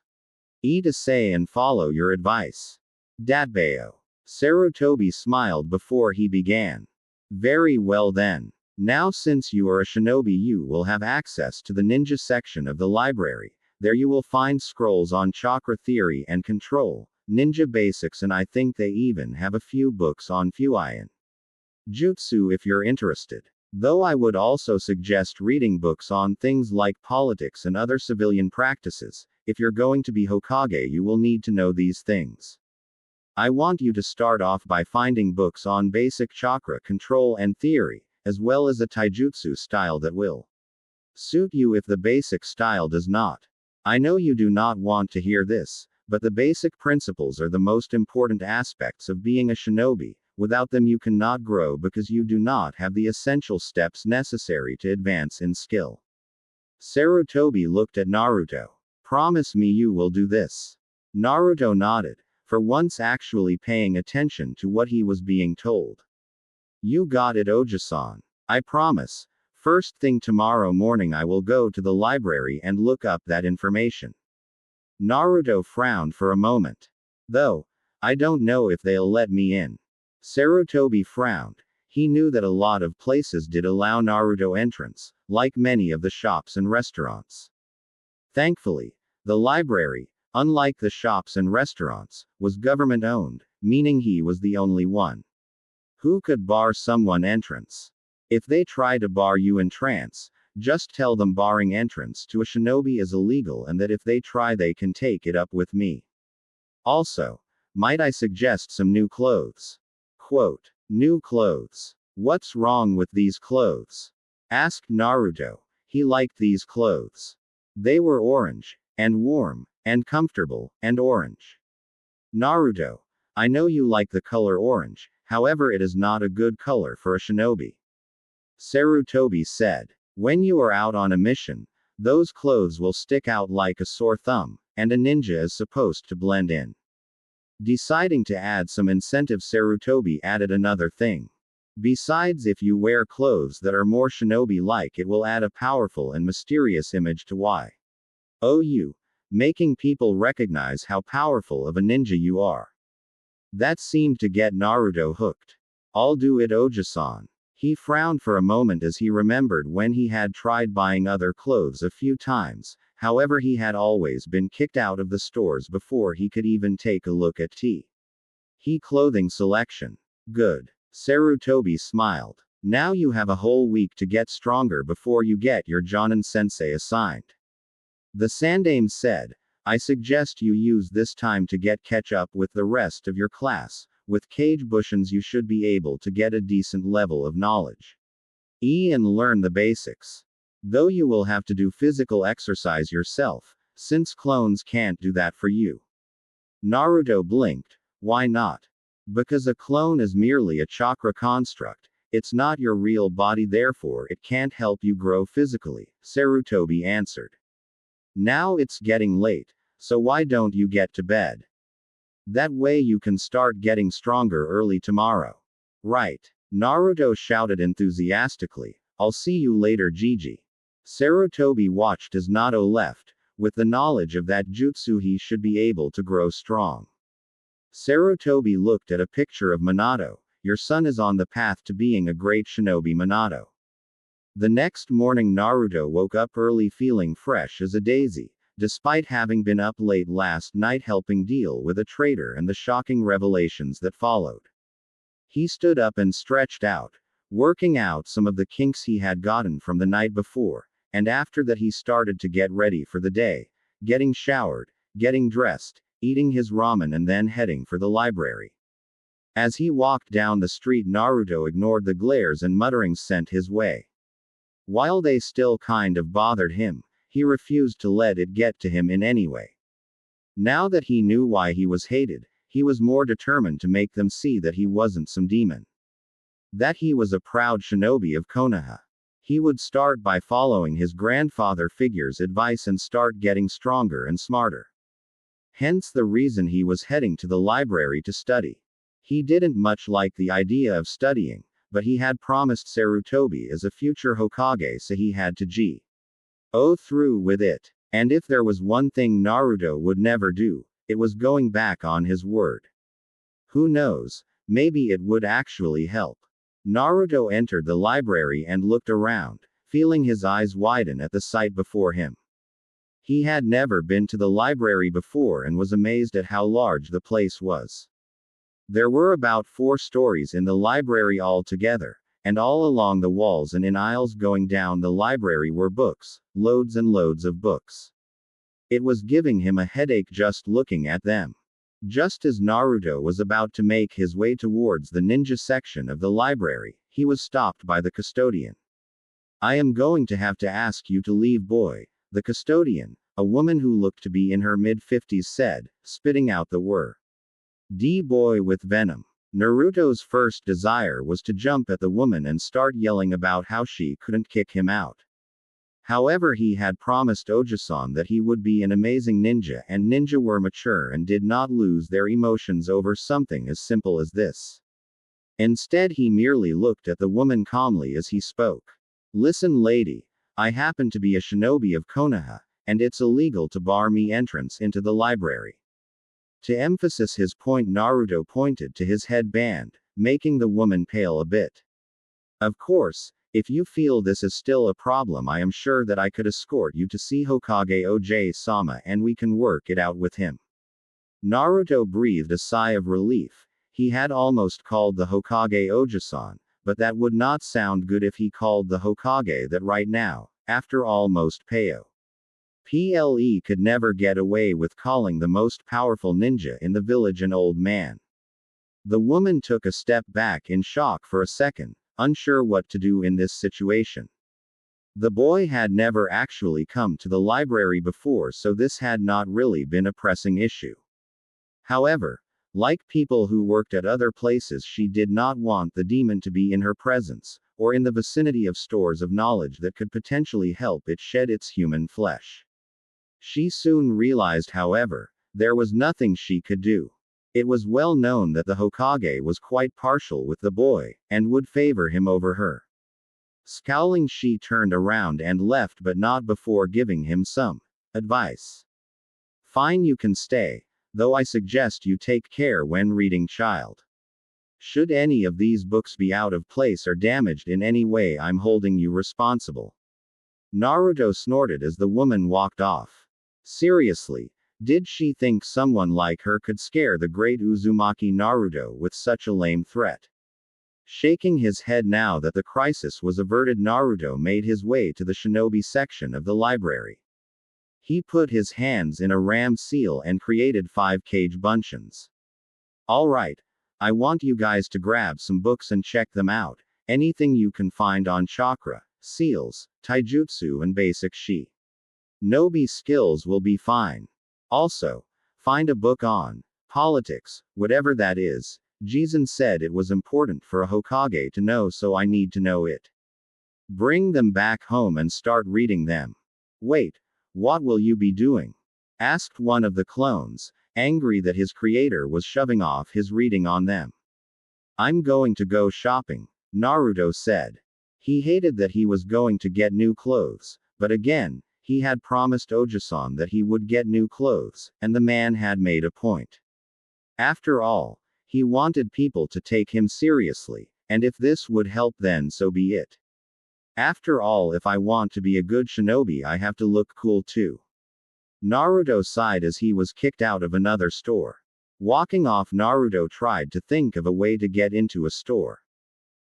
to say and follow your advice. Datbeo. Sarutobi smiled before he began. Very well then. Now since you are a shinobi, you will have access to the ninja section of the library. There you will find scrolls on chakra theory and control, ninja basics, and I think they even have a few books on Fuian Jutsu if you're interested. Though I would also suggest reading books on things like politics and other civilian practices. If you're going to be Hokage, you will need to know these things. I want you to start off by finding books on basic chakra control and theory, as well as a taijutsu style that will suit you if the basic style does not. I know you do not want to hear this, but the basic principles are the most important aspects of being a shinobi. Without them you cannot grow because you do not have the essential steps necessary to advance in skill. Sarutobi looked at Naruto. Promise me you will do this. Naruto nodded, for once actually paying attention to what he was being told. You got it, Oji-san. I promise. First thing tomorrow morning I will go to the library and look up that information. Naruto frowned for a moment. Though, I don't know if they'll let me in. Sarutobi frowned. He knew that a lot of places did allow Naruto entrance, like many of the shops and restaurants. Thankfully, the library, unlike the shops and restaurants, was government-owned, meaning he was the only one who could bar someone entrance. If they try to bar you entrance, just tell them barring entrance to a shinobi is illegal and that if they try they can take it up with me. Also, might I suggest some new clothes? Quote, new clothes. What's wrong with these clothes? Asked Naruto. He liked these clothes. They were orange, and warm, and comfortable, and orange. Naruto, I know you like the color orange, however it is not a good color for a shinobi. Sarutobi said. When you are out on a mission, those clothes will stick out like a sore thumb, and a ninja is supposed to blend in. Deciding to add some incentive, Sarutobi added another thing. Besides, if you wear clothes that are more shinobi-like, it will add a powerful and mysterious image to you, making people recognize how powerful of a ninja you are. That seemed to get Naruto hooked. I'll do it, Oji-san. He frowned for a moment as he remembered when he had tried buying other clothes a few times, however he had always been kicked out of the stores before he could even take a look at he clothing selection. Good. Sarutobi smiled. Now you have a whole week to get stronger before you get your Jonin sensei assigned. The Sandaime said, I suggest you use this time to catch up with the rest of your class. With Kage Bushins you should be able to get a decent level of knowledge. And learn the basics. Though you will have to do physical exercise yourself, since clones can't do that for you. Naruto blinked. Why not? Because a clone is merely a chakra construct. It's not your real body, therefore it can't help you grow physically, Sarutobi answered. Now it's getting late, so why don't you get to bed? That way you can start getting stronger early tomorrow. Right. Naruto shouted enthusiastically. I'll see you later, Gigi. Sarutobi watched as Nato left. With the knowledge of that jutsu he should be able to grow strong. Sarutobi looked at a picture of Minato. Your son is on the path to being a great shinobi, Minato. The next morning Naruto woke up early feeling fresh as a daisy, despite having been up late last night helping deal with a traitor and the shocking revelations that followed. He stood up and stretched out, working out some of the kinks he had gotten from the night before, and after that he started to get ready for the day, getting showered, getting dressed, eating his ramen and then heading for the library. As he walked down the street Naruto ignored the glares and mutterings sent his way. While they still kind of bothered him, he refused to let it get to him in any way. Now that he knew why he was hated, he was more determined to make them see that he wasn't some demon. That he was a proud shinobi of Konoha. He would start by following his grandfather figure's advice and start getting stronger and smarter. Hence the reason he was heading to the library to study. He didn't much like the idea of studying, but he had promised Sarutobi as a future Hokage, so he had to go through with it. And if there was one thing Naruto would never do, it was going back on his word. Who knows, maybe it would actually help. Naruto entered the library and looked around, feeling his eyes widen at the sight before him. He had never been to the library before and was amazed at how large the place was. There were about 4 stories in the library altogether, and all along the walls and in aisles going down the library were books, loads and loads of books. It was giving him a headache just looking at them. Just as Naruto was about to make his way towards the ninja section of the library, he was stopped by the custodian. "I am going to have to ask you to leave, boy," the custodian, a woman who looked to be in her mid-50s, said, spitting out the word "D-boy" with venom. Naruto's first desire was to jump at the woman and start yelling about how she couldn't kick him out. However, he had promised Oji-san that he would be an amazing ninja, and ninja were mature and did not lose their emotions over something as simple as this. Instead, he merely looked at the woman calmly as he spoke. "Listen, lady, I happen to be a shinobi of Konoha, and it's illegal to bar me entrance into the library." To emphasize his point, Naruto pointed to his headband, making the woman pale a bit. "Of course, if you feel this is still a problem, I am sure that I could escort you to see Hokage Oj-sama and we can work it out with him." Naruto breathed a sigh of relief. He had almost called the Hokage Oji-san, but that would not sound good if he called the Hokage that right now. After all, most PLE could never get away with calling the most powerful ninja in the village an old man. The woman took a step back in shock for a second, unsure what to do in this situation. The boy had never actually come to the library before, so this had not really been a pressing issue. However, like people who worked at other places, she did not want the demon to be in her presence, or in the vicinity of stores of knowledge that could potentially help it shed its human flesh. She soon realized, however, there was nothing she could do. It was well known that the Hokage was quite partial with the boy, and would favor him over her. Scowling, she turned around and left, but not before giving him some advice. "Fine, you can stay, though I suggest you take care when reading, child. Should any of these books be out of place or damaged in any way, I'm holding you responsible." Naruto snorted as the woman walked off. Seriously, did she think someone like her could scare the great Uzumaki Naruto with such a lame threat? Shaking his head now that the crisis was averted, Naruto made his way to the shinobi section of the library. He put his hands in a ram seal and created 5 cage buncheons. "Alright, I want you guys to grab some books and check them out. Anything you can find on chakra, seals, taijutsu and basic shinobi skills will be fine. Also, find a book on politics, whatever that is. Jizen said it was important for a Hokage to know, so I need to know it. Bring them back home and start reading them." "Wait, what will you be doing?" asked one of the clones, angry that his creator was shoving off his reading on them. "I'm going to go shopping," Naruto said. He hated that he was going to get new clothes, but again, he had promised Oji-san that he would get new clothes, and the man had made a point. After all, he wanted people to take him seriously, and if this would help, then so be it. After all, if I want to be a good shinobi, I have to look cool too. Naruto sighed as he was kicked out of another store. Walking off, Naruto tried to think of a way to get into a store.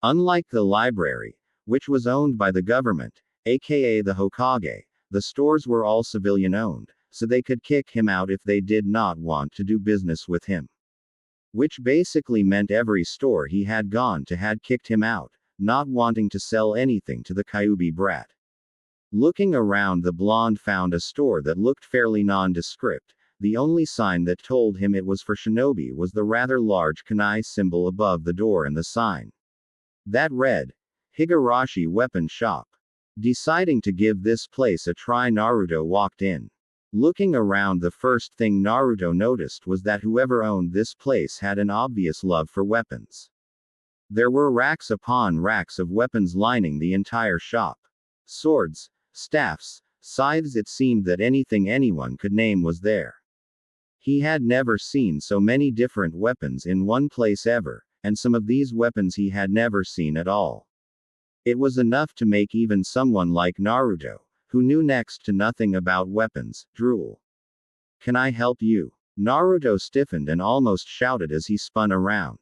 Unlike the library, which was owned by the government, aka the Hokage, the stores were all civilian owned, so they could kick him out if they did not want to do business with him. Which basically meant every store he had gone to had kicked him out, not wanting to sell anything to the Kyuubi brat. Looking around, the blonde found a store that looked fairly nondescript. The only sign that told him it was for shinobi was the rather large kunai symbol above the door and the sign. That read, Higurashi Weapon Shop. Deciding to give this place a try, Naruto walked in. Looking around, the first thing Naruto noticed was that whoever owned this place had an obvious love for weapons. There were racks upon racks of weapons lining the entire shop. Swords, staffs, scythes, it seemed that anything anyone could name was there. He had never seen so many different weapons in one place ever, and some of these weapons he had never seen at all. It was enough to make even someone like Naruto, who knew next to nothing about weapons, drool. Can I help you? Naruto stiffened and almost shouted as he spun around.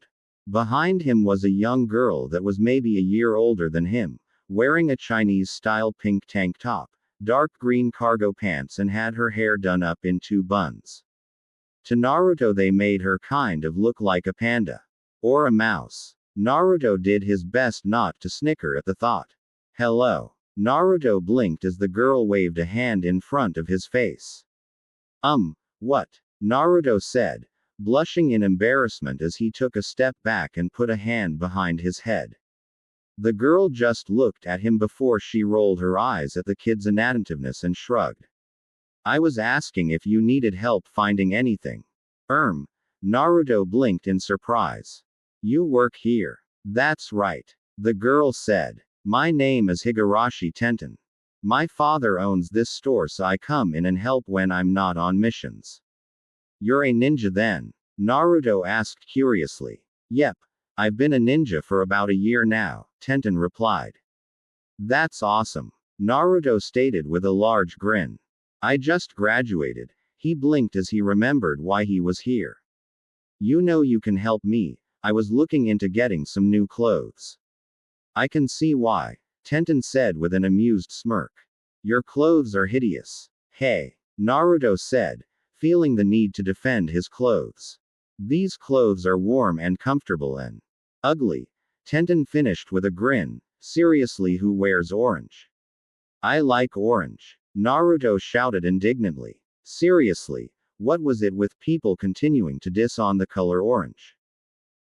Behind him was a young girl that was maybe a year older than him, wearing a Chinese-style pink tank top, dark green cargo pants, and had her hair done up in two buns. To Naruto they made her kind of look like a panda. Or a mouse. Naruto did his best not to snicker at the thought. Hello. Naruto blinked as the girl waved a hand in front of his face. What? Naruto said, blushing in embarrassment as he took a step back and put a hand behind his head. The girl just looked at him before she rolled her eyes at the kid's inattentiveness and shrugged. I was asking if you needed help finding anything. Naruto blinked in surprise. You work here. That's right. The girl said. My name is Higurashi Tenten. My father owns this store, so I come in and help when I'm not on missions. You're a ninja then? Naruto asked curiously. Yep. I've been a ninja for about a year now, Tenten replied. That's awesome. Naruto stated with a large grin. I just graduated. He blinked as he remembered why he was here. You know you can help me. I was looking into getting some new clothes. I can see why, Tenten said with an amused smirk. Your clothes are hideous. Hey, Naruto said, feeling the need to defend his clothes. These clothes are warm and comfortable and ugly. Tenten finished with a grin. Seriously, who wears orange? I like orange. Naruto shouted indignantly. Seriously, what was it with people continuing to diss on the color orange?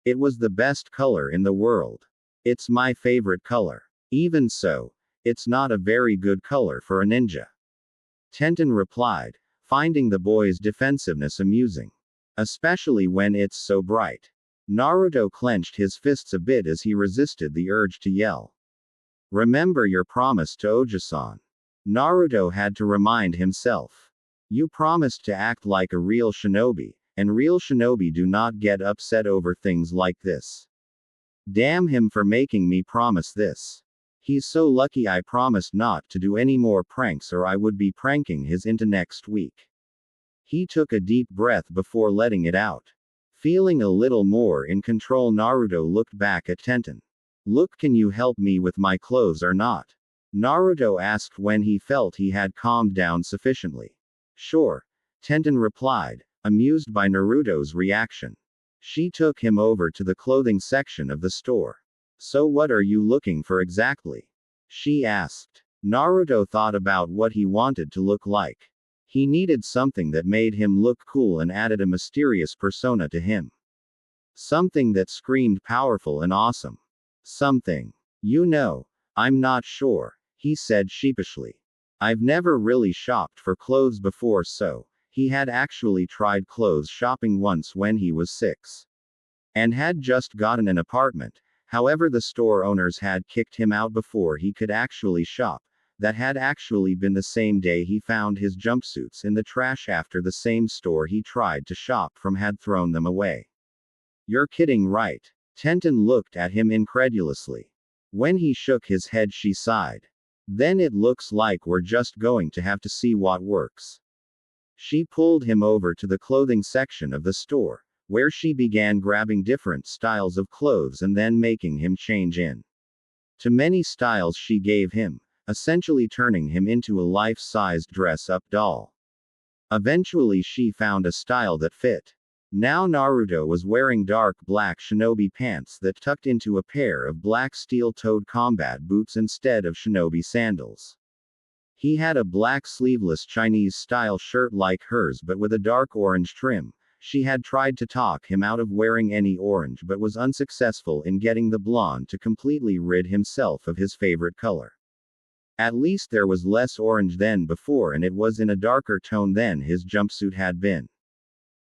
It was the best color in the world. It's my favorite color. Even so, it's not a very good color for a ninja. Tenten replied, finding the boy's defensiveness amusing. Especially when it's so bright. Naruto clenched his fists a bit as he resisted the urge to yell. Remember your promise to Oja-san. Naruto had to remind himself. You promised to act like a real shinobi, and real shinobi do not get upset over things like this. Damn him for making me promise this. He's so lucky I promised not to do any more pranks, or I would be pranking his into next week. He took a deep breath before letting it out. Feeling a little more in control, Naruto looked back at Tenten. Look, can you help me with my clothes or not? Naruto asked when he felt he had calmed down sufficiently. Sure, Tenten replied, amused by Naruto's reaction. She took him over to the clothing section of the store. So what are you looking for exactly? She asked. Naruto thought about what he wanted to look like. He needed something that made him look cool and added a mysterious persona to him. Something that screamed powerful and awesome. Something. You know, I'm not sure, he said sheepishly. I've never really shopped for clothes before, so he had actually tried clothes shopping once when he was 6. And had just gotten an apartment. However, the store owners had kicked him out before he could actually shop. That had actually been the same day he found his jumpsuits in the trash after the same store he tried to shop from had thrown them away. You're kidding, right? Tenten looked at him incredulously. When he shook his head, she sighed. Then it looks like we're just going to have to see what works. She pulled him over to the clothing section of the store, where she began grabbing different styles of clothes and then making him change in to many styles she gave him, essentially turning him into a life-sized dress-up doll. Eventually she found a style that fit. Now Naruto was wearing dark black shinobi pants that tucked into a pair of black steel-toed combat boots instead of shinobi sandals. He had a black sleeveless Chinese-style shirt like hers but with a dark orange trim, She had tried to talk him out of wearing any orange but was unsuccessful in getting the blonde to completely rid himself of his favorite color. At least there was less orange than before, and it was in a darker tone than his jumpsuit had been.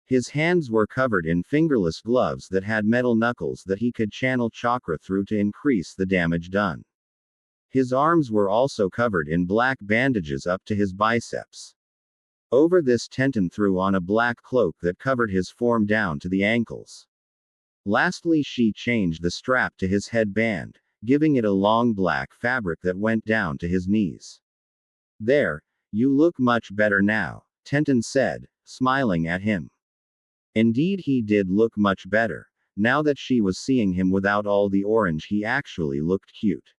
His hands were covered in fingerless gloves that had metal knuckles that he could channel chakra through to increase the damage done. His arms were also covered in black bandages up to his biceps. Over this Tenten threw on a black cloak that covered his form down to the ankles. Lastly, she changed the strap to his headband, giving it a long black fabric that went down to his knees. "There, you look much better now," Tenten said, smiling at him. Indeed, he did look much better. Now that she was seeing him without all the orange, he actually looked cute.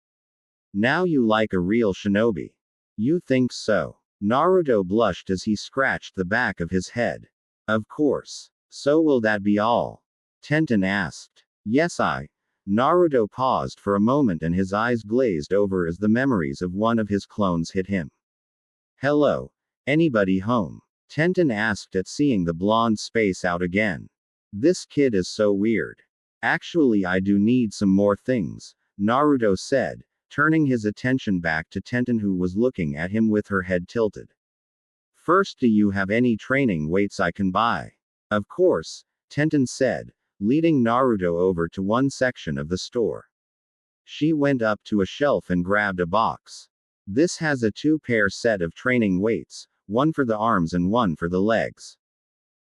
"Now you like a real shinobi." "You think so?" Naruto blushed as he scratched the back of his head. "Of course. So will that be all?" Tenten asked. "Yes, Naruto paused for a moment and his eyes glazed over as the memories of one of his clones hit him. "Hello. Anybody home?" Tenten asked at seeing the blonde space out again. "This kid is so weird." "Actually, I do need some more things," Naruto said, turning his attention back to Tenten, who was looking at him with her head tilted. "First, do you have any training weights I can buy?" "Of course," Tenten said, leading Naruto over to one section of the store. She went up to a shelf and grabbed a box. "This has a 2-pair set of training weights, one for the arms and one for the legs.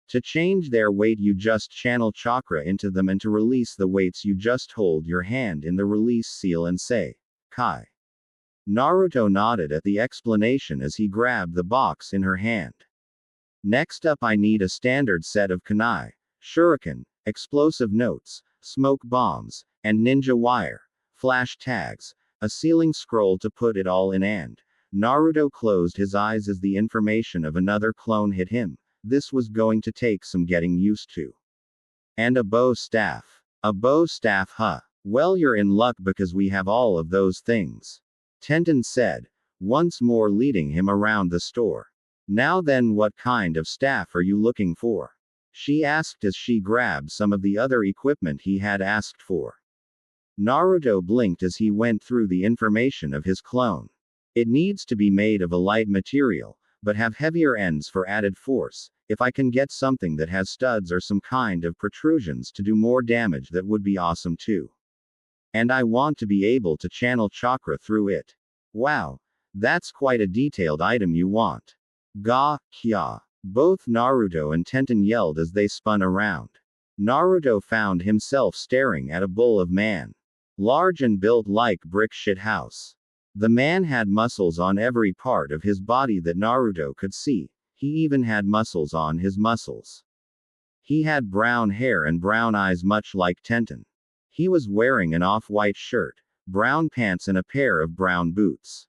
To change their weight, you just channel chakra into them, and to release the weights, you just hold your hand in the release seal and say, Kai." Naruto nodded at the explanation as he grabbed the box in her hand. "Next up, I need a standard set of kunai, shuriken, explosive notes, smoke bombs, and ninja wire, flash tags, a sealing scroll to put it all in, and..." Naruto closed his eyes as the information of another clone hit him. This was going to take some getting used to. "And a bow staff." "A bow staff, huh? Well, you're in luck because we have all of those things," Tenten said, once more leading him around the store. "Now then, what kind of staff are you looking for?" she asked as she grabbed some of the other equipment he had asked for. Naruto blinked as he went through the information of his clone. "It needs to be made of a light material, but have heavier ends for added force. If I can get something that has studs or some kind of protrusions to do more damage, that would be awesome too. And I want to be able to channel chakra through it." "Wow. That's quite a detailed item you want." "Ga, kya." Both Naruto and Tenten yelled as they spun around. Naruto found himself staring at a bull of man. Large and built like brick shit house. The man had muscles on every part of his body that Naruto could see. He even had muscles on his muscles. He had brown hair and brown eyes much like Tenten. He was wearing an off-white shirt, brown pants and a pair of brown boots.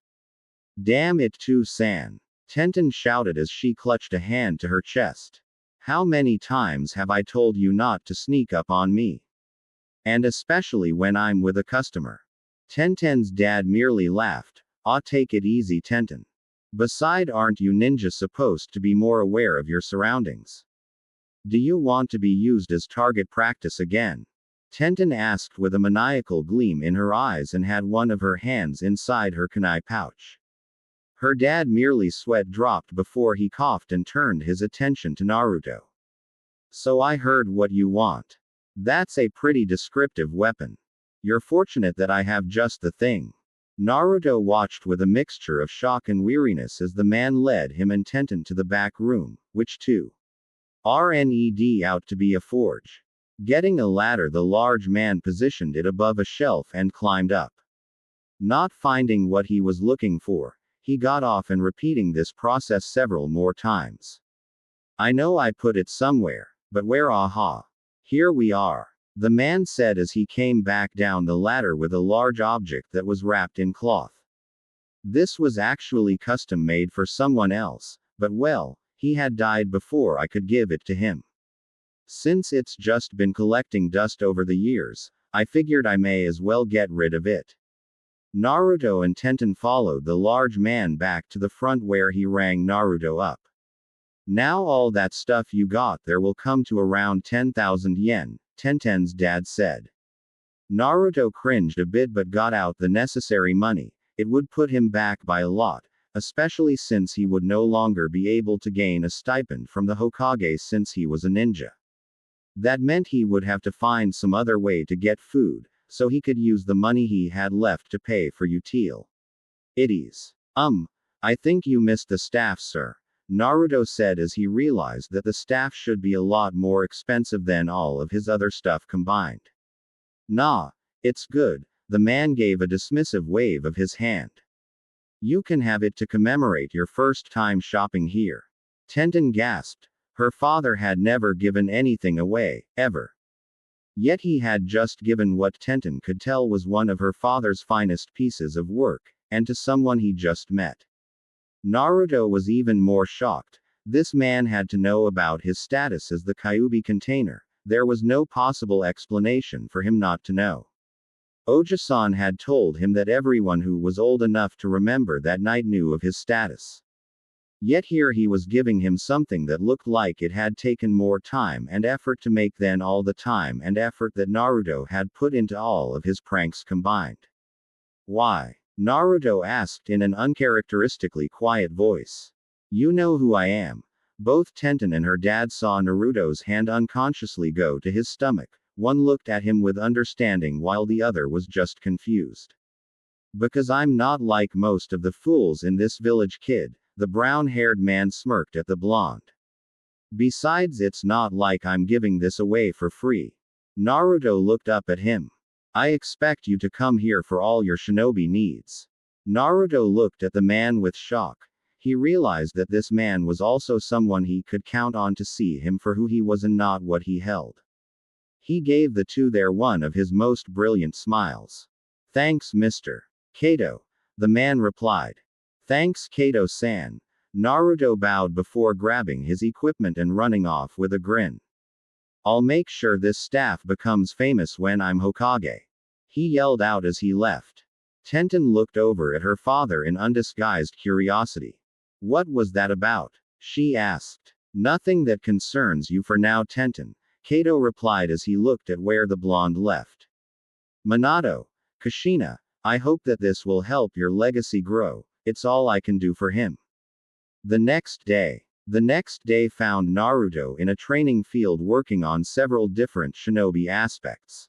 "Damn it too, San," Tenten shouted as she clutched a hand to her chest. "How many times have I told you not to sneak up on me? And especially when I'm with a customer." Tenten's dad merely laughed. "Aw, take it easy, Tenten. Beside, aren't you ninja supposed to be more aware of your surroundings? Do you want to be used as target practice again?" Tenten asked with a maniacal gleam in her eyes and had one of her hands inside her kunai pouch. Her dad merely sweat dropped before he coughed and turned his attention to Naruto. "So I heard what you want. That's a pretty descriptive weapon. You're fortunate that I have just the thing." Naruto watched with a mixture of shock and weariness as the man led him and Tenten to the back room, which turned out to be a forge. Getting a ladder, the large man positioned it above a shelf and climbed up. Not finding what he was looking for, he got off and repeating this process several more times. "I know I put it somewhere, but where? Aha. Here we are," the man said as he came back down the ladder with a large object that was wrapped in cloth. This was actually custom made for someone else, but well, he had died before I could give it to him. Since it's just been collecting dust over the years, I figured I may as well get rid of it. Naruto and Tenten followed the large man back to the front where he rang Naruto up. Now all that stuff you got there will come to around 10,000 yen, Tenten's dad said. Naruto cringed a bit but got out the necessary money. It would put him back by a lot, especially since he would no longer be able to gain a stipend from the Hokage since he was a ninja. That meant he would have to find some other way to get food, so he could use the money he had left to pay for util. Iddies. I think you missed the staff, sir, Naruto said as he realized that the staff should be a lot more expensive than all of his other stuff combined. Nah, it's good, the man gave a dismissive wave of his hand. You can have it to commemorate your first time shopping here. Tenten gasped. Her father had never given anything away, ever. Yet he had just given what Tenten could tell was one of her father's finest pieces of work, and to someone he just met. Naruto was even more shocked. This man had to know about his status as the Kyuubi container. There was no possible explanation for him not to know. Oja-san had told him that everyone who was old enough to remember that night knew of his status. Yet here he was giving him something that looked like it had taken more time and effort to make than all the time and effort that Naruto had put into all of his pranks combined. Why? Naruto asked in an uncharacteristically quiet voice. You know who I am. Both Tenten and her dad saw Naruto's hand unconsciously go to his stomach. One looked at him with understanding while the other was just confused. Because I'm not like most of the fools in this village, kid, the brown-haired man smirked at the blonde. Besides, it's not like I'm giving this away for free. Naruto looked up at him. I expect you to come here for all your shinobi needs. Naruto looked at the man with shock. He realized that this man was also someone he could count on to see him for who he was and not what he held. He gave the two there one of his most brilliant smiles. Thanks, Mr. Kato. The man replied. Thanks, Kato-san. Naruto bowed before grabbing his equipment and running off with a grin. I'll make sure this staff becomes famous when I'm Hokage. He yelled out as he left. Tenten looked over at her father in undisguised curiosity. What was that about? She asked. Nothing that concerns you for now, Tenten, Kato replied as he looked at where the blonde left. Minato, Kushina, I hope that this will help your legacy grow. It's all I can do for him. The next day found Naruto in a training field working on several different shinobi aspects.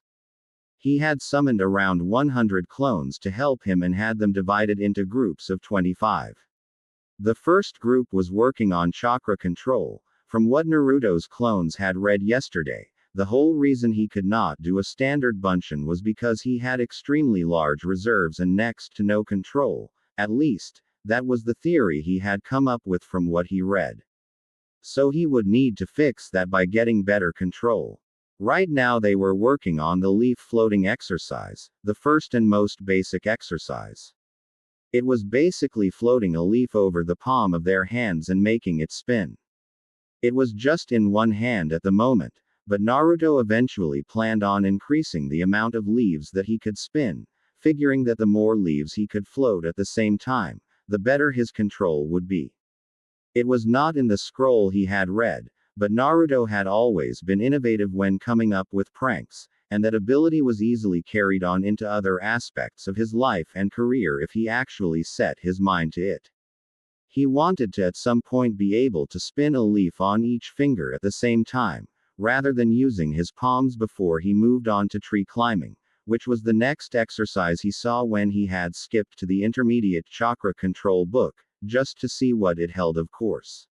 He had summoned around 100 clones to help him and had them divided into groups of 25. The first group was working on chakra control. From what Naruto's clones had read yesterday, the whole reason he could not do a standard bunshin was because he had extremely large reserves and next to no control. At least, that was the theory he had come up with from what he read. So he would need to fix that by getting better control. Right now they were working on the leaf floating exercise, the first and most basic exercise. It was basically floating a leaf over the palm of their hands and making it spin. It was just in one hand at the moment, but Naruto eventually planned on increasing the amount of leaves that he could spin, figuring that the more leaves he could float at the same time, the better his control would be. It was not in the scroll he had read, but Naruto had always been innovative when coming up with pranks, and that ability was easily carried on into other aspects of his life and career if he actually set his mind to it. He wanted to at some point be able to spin a leaf on each finger at the same time, rather than using his palms before he moved on to tree climbing, which was the next exercise he saw when he had skipped to the intermediate chakra control book, just to see what it held, of course.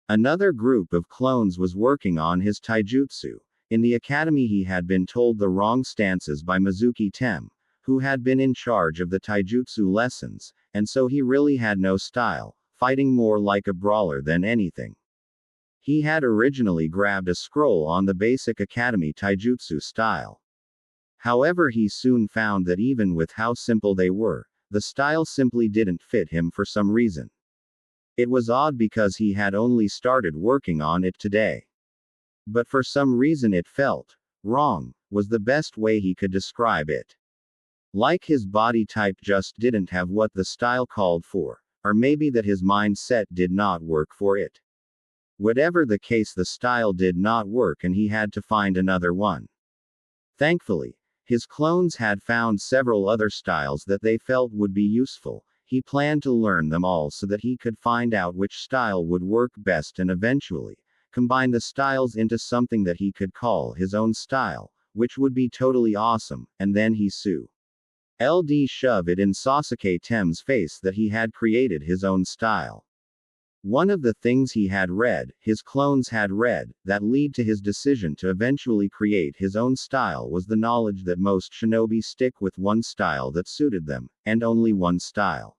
Another group of clones was working on his taijutsu. In the academy he had been told the wrong stances by Mizuki Tem, who had been in charge of the taijutsu lessons, and so he really had no style, fighting more like a brawler than anything. He had originally grabbed a scroll on the basic academy taijutsu style. However, he soon found that even with how simple they were, the style simply didn't fit him for some reason. It was odd because he had only started working on it today. But for some reason it felt wrong, was the best way he could describe it. Like his body type just didn't have what the style called for, or maybe that his mindset did not work for it. Whatever the case, the style did not work and he had to find another one. Thankfully, his clones had found several other styles that they felt would be useful. He planned to learn them all so that he could find out which style would work best and eventually combine the styles into something that he could call his own style, which would be totally awesome, and then he shove it in Sasuke Tem's face that he had created his own style. One of the things he had read, his clones had read, that lead to his decision to eventually create his own style was the knowledge that most shinobi stick with one style that suited them, and only one style.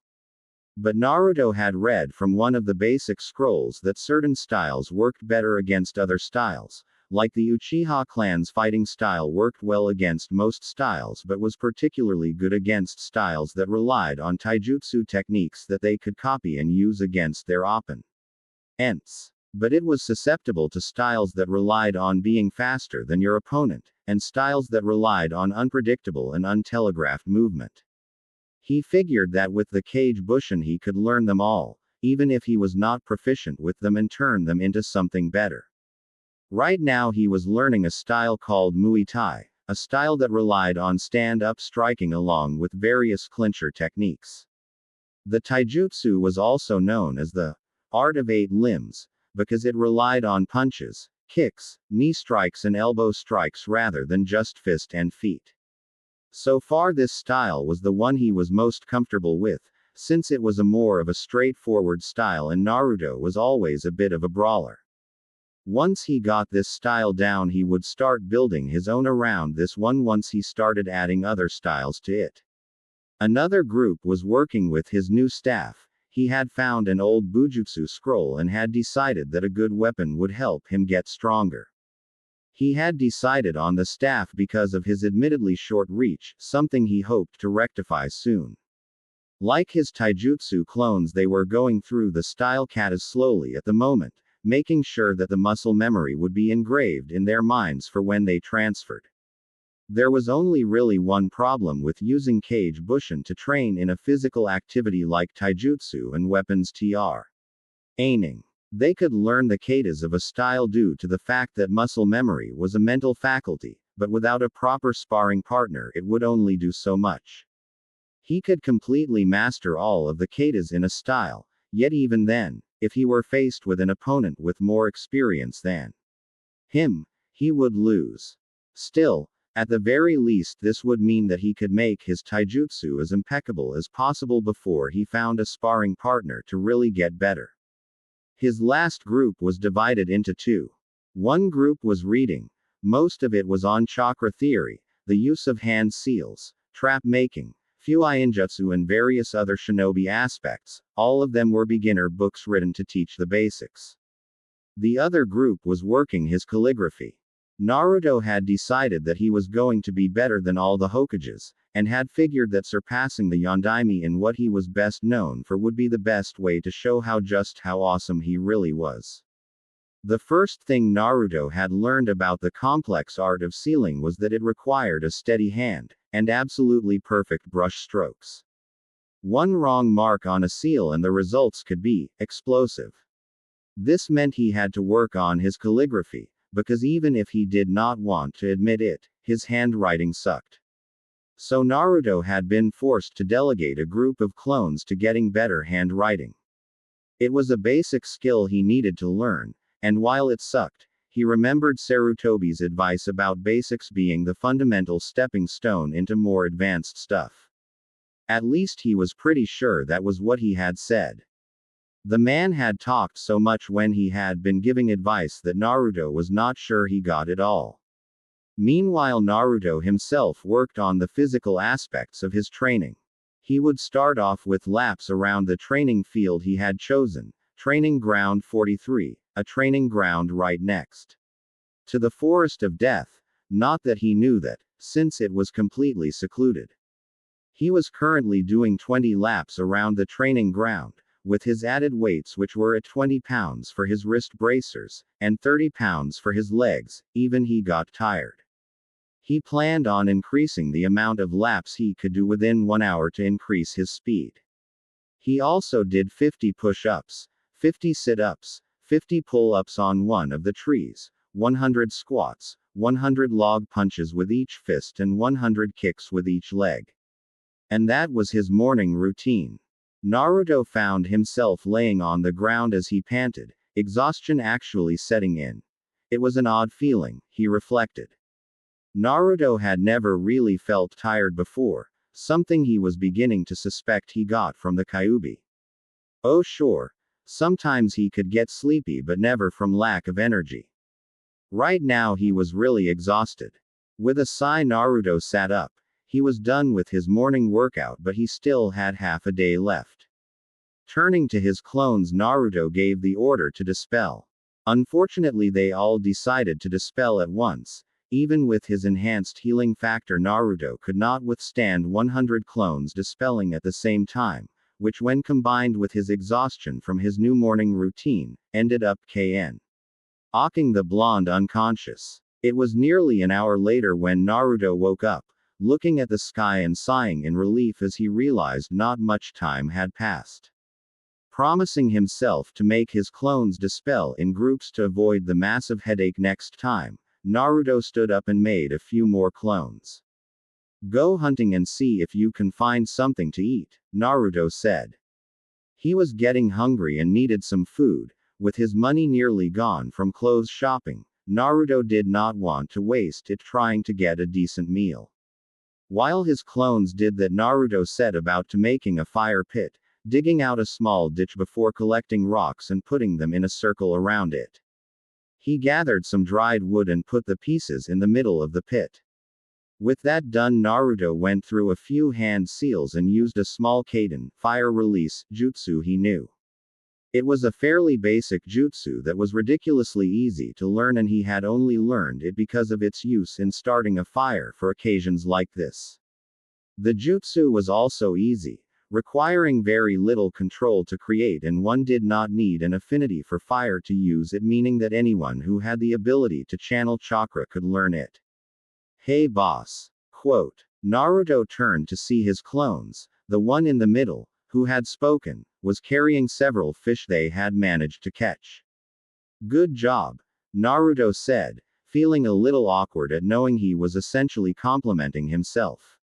But Naruto had read from one of the basic scrolls that certain styles worked better against other styles, like the Uchiha clan's fighting style worked well against most styles but was particularly good against styles that relied on taijutsu techniques that they could copy and use against their opponents. But it was susceptible to styles that relied on being faster than your opponent, and styles that relied on unpredictable and untelegraphed movement. He figured that with the Kage Bushin he could learn them all, even if he was not proficient with them, and turn them into something better. Right now he was learning a style called Muay Thai, a style that relied on stand-up striking along with various clincher techniques. The taijutsu was also known as the art of 8 limbs, because it relied on punches, kicks, knee strikes and elbow strikes rather than just fist and feet. So far this style was the one he was most comfortable with, since it was more of a straightforward style and Naruto was always a bit of a brawler. Once he got this style down he would start building his own around this one once he started adding other styles to it. Another group was working with his new staff. He had found an old Bujutsu scroll and had decided that a good weapon would help him get stronger. He had decided on the staff because of his admittedly short reach, something he hoped to rectify soon. Like his taijutsu clones, they were going through the style katas slowly at the moment, making sure that the muscle memory would be engraved in their minds for when they transferred. There was only really one problem with using Kage Bushin to train in a physical activity like taijutsu and weapons training. They could learn the katas of a style due to the fact that muscle memory was a mental faculty, but without a proper sparring partner it would only do so much. He could completely master all of the katas in a style, yet even then, if he were faced with an opponent with more experience than him, he would lose. Still, at the very least this would mean that he could make his taijutsu as impeccable as possible before he found a sparring partner to really get better. His last group was divided into two. One group was reading. Most of it was on chakra theory, the use of hand seals, trap making, Fuinjutsu and various other shinobi aspects. All of them were beginner books written to teach the basics. The other group was working his calligraphy. Naruto had decided that he was going to be better than all the Hokages, and had figured that surpassing the Yondaime in what he was best known for would be the best way to show how awesome he really was. The first thing Naruto had learned about the complex art of sealing was that it required a steady hand, and absolutely perfect brush strokes. One wrong mark on a seal and the results could be explosive. This meant he had to work on his calligraphy, because even if he did not want to admit it, his handwriting sucked. So Naruto had been forced to delegate a group of clones to getting better handwriting. It was a basic skill he needed to learn, and while it sucked, he remembered Sarutobi's advice about basics being the fundamental stepping stone into more advanced stuff. At least he was pretty sure that was what he had said. The man had talked so much when he had been giving advice that Naruto was not sure he got it all. Meanwhile, Naruto himself worked on the physical aspects of his training. He would start off with laps around the training field he had chosen, Training Ground 43, a training ground right next to the Forest of Death, not that he knew that, since it was completely secluded. He was currently doing 20 laps around the training ground, with his added weights which were at 20 pounds for his wrist bracers, and 30 pounds for his legs, even he got tired. He planned on increasing the amount of laps he could do within 1 hour to increase his speed. He also did 50 push-ups, 50 sit-ups, 50 pull-ups on one of the trees, 100 squats, 100 log punches with each fist and 100 kicks with each leg. And that was his morning routine. Naruto found himself laying on the ground as he panted, exhaustion actually setting in. It was an odd feeling, he reflected. Naruto had never really felt tired before, something he was beginning to suspect he got from the Kyuubi. Oh sure, sometimes he could get sleepy but never from lack of energy. Right now he was really exhausted. With a sigh Naruto sat up. He was done with his morning workout but he still had half a day left. Turning to his clones Naruto gave the order to dispel. Unfortunately they all decided to dispel at once. Even with his enhanced healing factor Naruto could not withstand 100 clones dispelling at the same time, which when combined with his exhaustion from his new morning routine, ended up knocking the blonde unconscious. It was nearly an hour later when Naruto woke up, looking at the sky and sighing in relief as he realized not much time had passed. Promising himself to make his clones dispel in groups to avoid the massive headache next time, Naruto stood up and made a few more clones. Go hunting and see if you can find something to eat, Naruto said. He was getting hungry and needed some food. With his money nearly gone from clothes shopping, Naruto did not want to waste it trying to get a decent meal. While his clones did that, Naruto set about to making a fire pit, digging out a small ditch before collecting rocks and putting them in a circle around it. He gathered some dried wood and put the pieces in the middle of the pit. With that done Naruto went through a few hand seals and used a small kaiden, fire release, jutsu he knew. It was a fairly basic jutsu that was ridiculously easy to learn and he had only learned it because of its use in starting a fire for occasions like this. The jutsu was also easy, requiring very little control to create and one did not need an affinity for fire to use it, meaning that anyone who had the ability to channel chakra could learn it. Hey boss. Quote. Naruto turned to see his clones, the one in the middle, who had spoken, was carrying several fish they had managed to catch. Good job, Naruto said, feeling a little awkward at knowing he was essentially complimenting himself.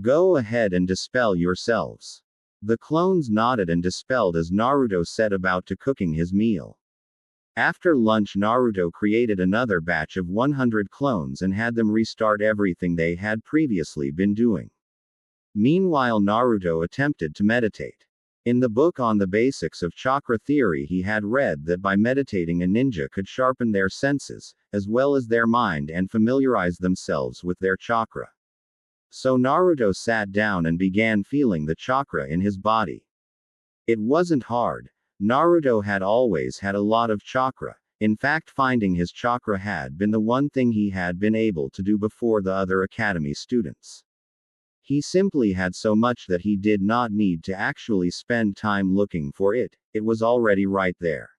Go ahead and dispel yourselves. The clones nodded and dispelled as Naruto set about to cooking his meal. After lunch Naruto created another batch of 100 clones and had them restart everything they had previously been doing. Meanwhile Naruto attempted to meditate. In the book on the basics of chakra theory he had read that by meditating a ninja could sharpen their senses, as well as their mind and familiarize themselves with their chakra. So Naruto sat down and began feeling the chakra in his body. It wasn't hard. Naruto had always had a lot of chakra. In fact, finding his chakra had been the one thing he had been able to do before the other academy students. He simply had so much that he did not need to actually spend time looking for it, it was already right there.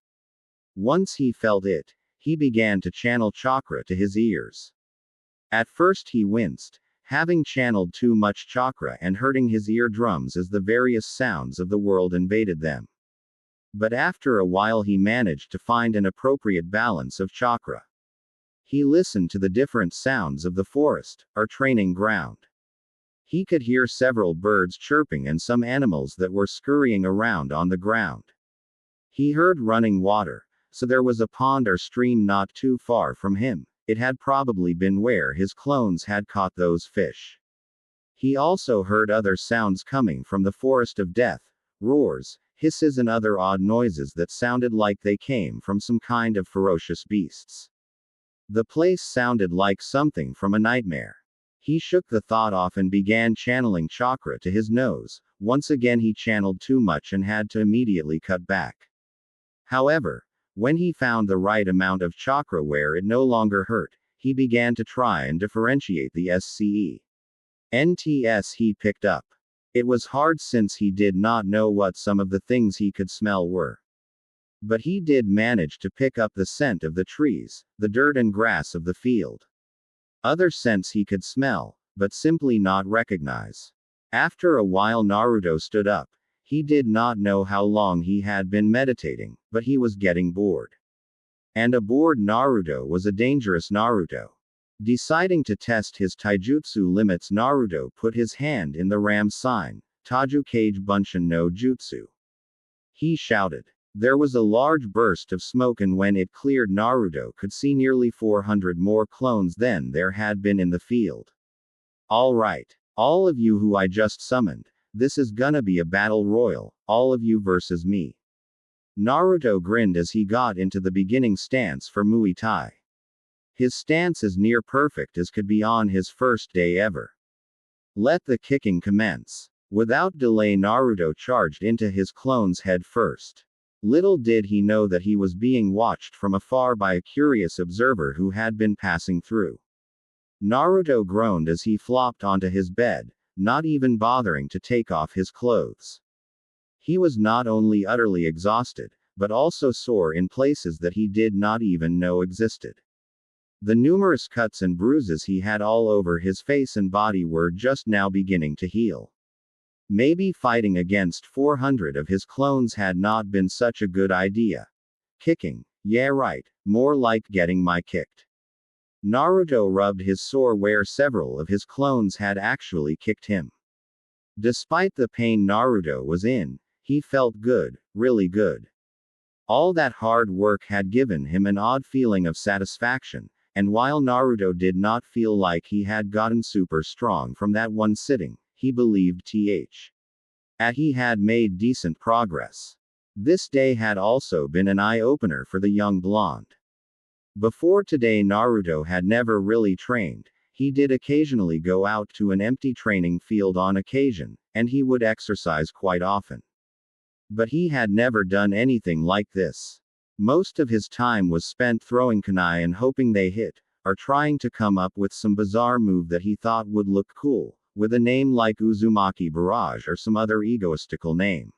Once he felt it, he began to channel chakra to his ears. At first he winced, having channeled too much chakra and hurting his eardrums as the various sounds of the world invaded them. But after a while he managed to find an appropriate balance of chakra. He listened to the different sounds of the forest, our training ground. He could hear several birds chirping and some animals that were scurrying around on the ground. He heard running water, so there was a pond or stream not too far from him. It had probably been where his clones had caught those fish. He also heard other sounds coming from the forest of death, roars, hisses and other odd noises that sounded like they came from some kind of ferocious beasts. The place sounded like something from a nightmare. He shook the thought off and began channeling chakra to his nose. Once again he channeled too much and had to immediately cut back. However, when he found the right amount of chakra where it no longer hurt, he began to try and differentiate the NTS he picked up. It was hard since he did not know what some of the things he could smell were. But he did manage to pick up the scent of the trees, the dirt and grass of the field. Other scents he could smell, but simply not recognize. After a while Naruto stood up. He did not know how long he had been meditating, but he was getting bored. And a bored Naruto was a dangerous Naruto. Deciding to test his taijutsu limits, Naruto put his hand in the ram sign, Taju Kage Bunshin no Jutsu. He shouted. There was a large burst of smoke, and when it cleared, Naruto could see nearly 400 more clones than there had been in the field. All right. All of you who I just summoned, this is gonna be a battle royal, all of you versus me. Naruto grinned as he got into the beginning stance for Muay Thai. His stance is near perfect as could be on his first day ever. Let the kicking commence. Without delay, Naruto charged into his clone's head first. Little did he know that he was being watched from afar by a curious observer who had been passing through. Naruto groaned as he flopped onto his bed, not even bothering to take off his clothes. He was not only utterly exhausted, but also sore in places that he did not even know existed. The numerous cuts and bruises he had all over his face and body were just now beginning to heal. Maybe fighting against 400 of his clones had not been such a good idea. Kicking? Yeah, right, more like getting my kicked. Naruto rubbed his sore where several of his clones had actually kicked him. Despite the pain Naruto was in, he felt good, really good. All that hard work had given him an odd feeling of satisfaction, and while Naruto did not feel like he had gotten super strong from that one sitting, he believed he had made decent progress. This day had also been an eye-opener for the young blonde. Before today, Naruto had never really trained. He did occasionally go out to an empty training field on occasion, and he would exercise quite often. But he had never done anything like this. Most of his time was spent throwing kunai and hoping they hit, or trying to come up with some bizarre move that he thought would look cool, with a name like Uzumaki Barrage or some other egoistical name.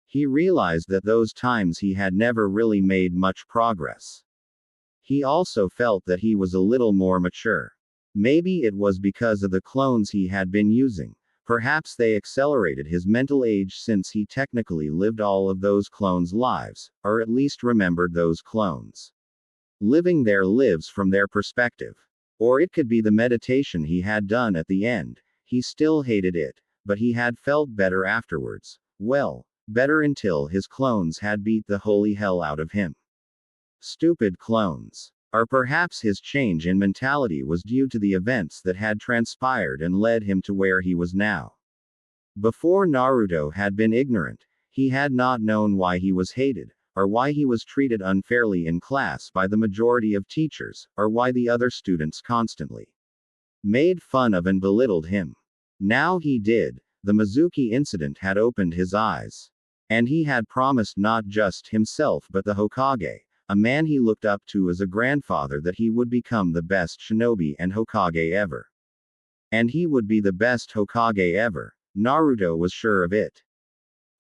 He realized that those times he had never really made much progress. He also felt that he was a little more mature. Maybe it was because of the clones he had been using. Perhaps they accelerated his mental age since he technically lived all of those clones' lives, or at least remembered those clones. Living their lives from their perspective. Or it could be the meditation he had done at the end. He still hated it, but he had felt better afterwards. Well, better until his clones had beat the holy hell out of him. Stupid clones. Or perhaps his change in mentality was due to the events that had transpired and led him to where he was now. Before, Naruto had been ignorant. He had not known why he was hated, or why he was treated unfairly in class by the majority of teachers, or why the other students constantly made fun of and belittled him. Now he did. The Mizuki incident had opened his eyes. And he had promised not just himself but the Hokage, a man he looked up to as a grandfather, that he would become the best shinobi and Hokage ever. And he would be the best Hokage ever. Naruto was sure of it.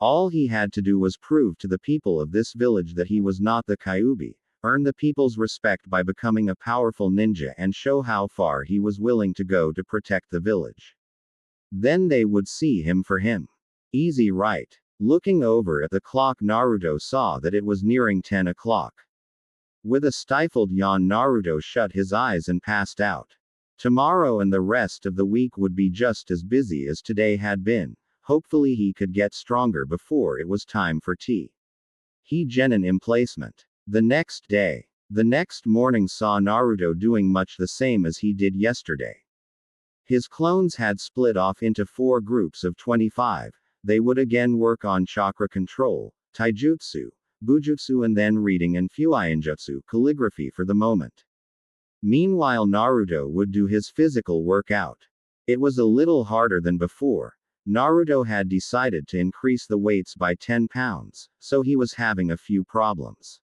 All he had to do was prove to the people of this village that he was not the Kyuubi, earn the people's respect by becoming a powerful ninja, and show how far he was willing to go to protect the village. Then they would see him for him. Easy, right? Looking over at the clock, Naruto saw that it was nearing 10 o'clock. With a stifled yawn, Naruto shut his eyes and passed out. Tomorrow and the rest of the week would be just as busy as today had been. Hopefully he could get stronger before it was time for tea. He genin emplacement. The next day. The next morning saw Naruto doing much the same as he did yesterday. His clones had split off into 4 groups of 25. They would again work on chakra control, taijutsu, bujutsu, and then reading and fuinjutsu, calligraphy for the moment. Meanwhile, Naruto would do his physical workout. It was a little harder than before. Naruto had decided to increase the weights by 10 pounds, so he was having a few problems.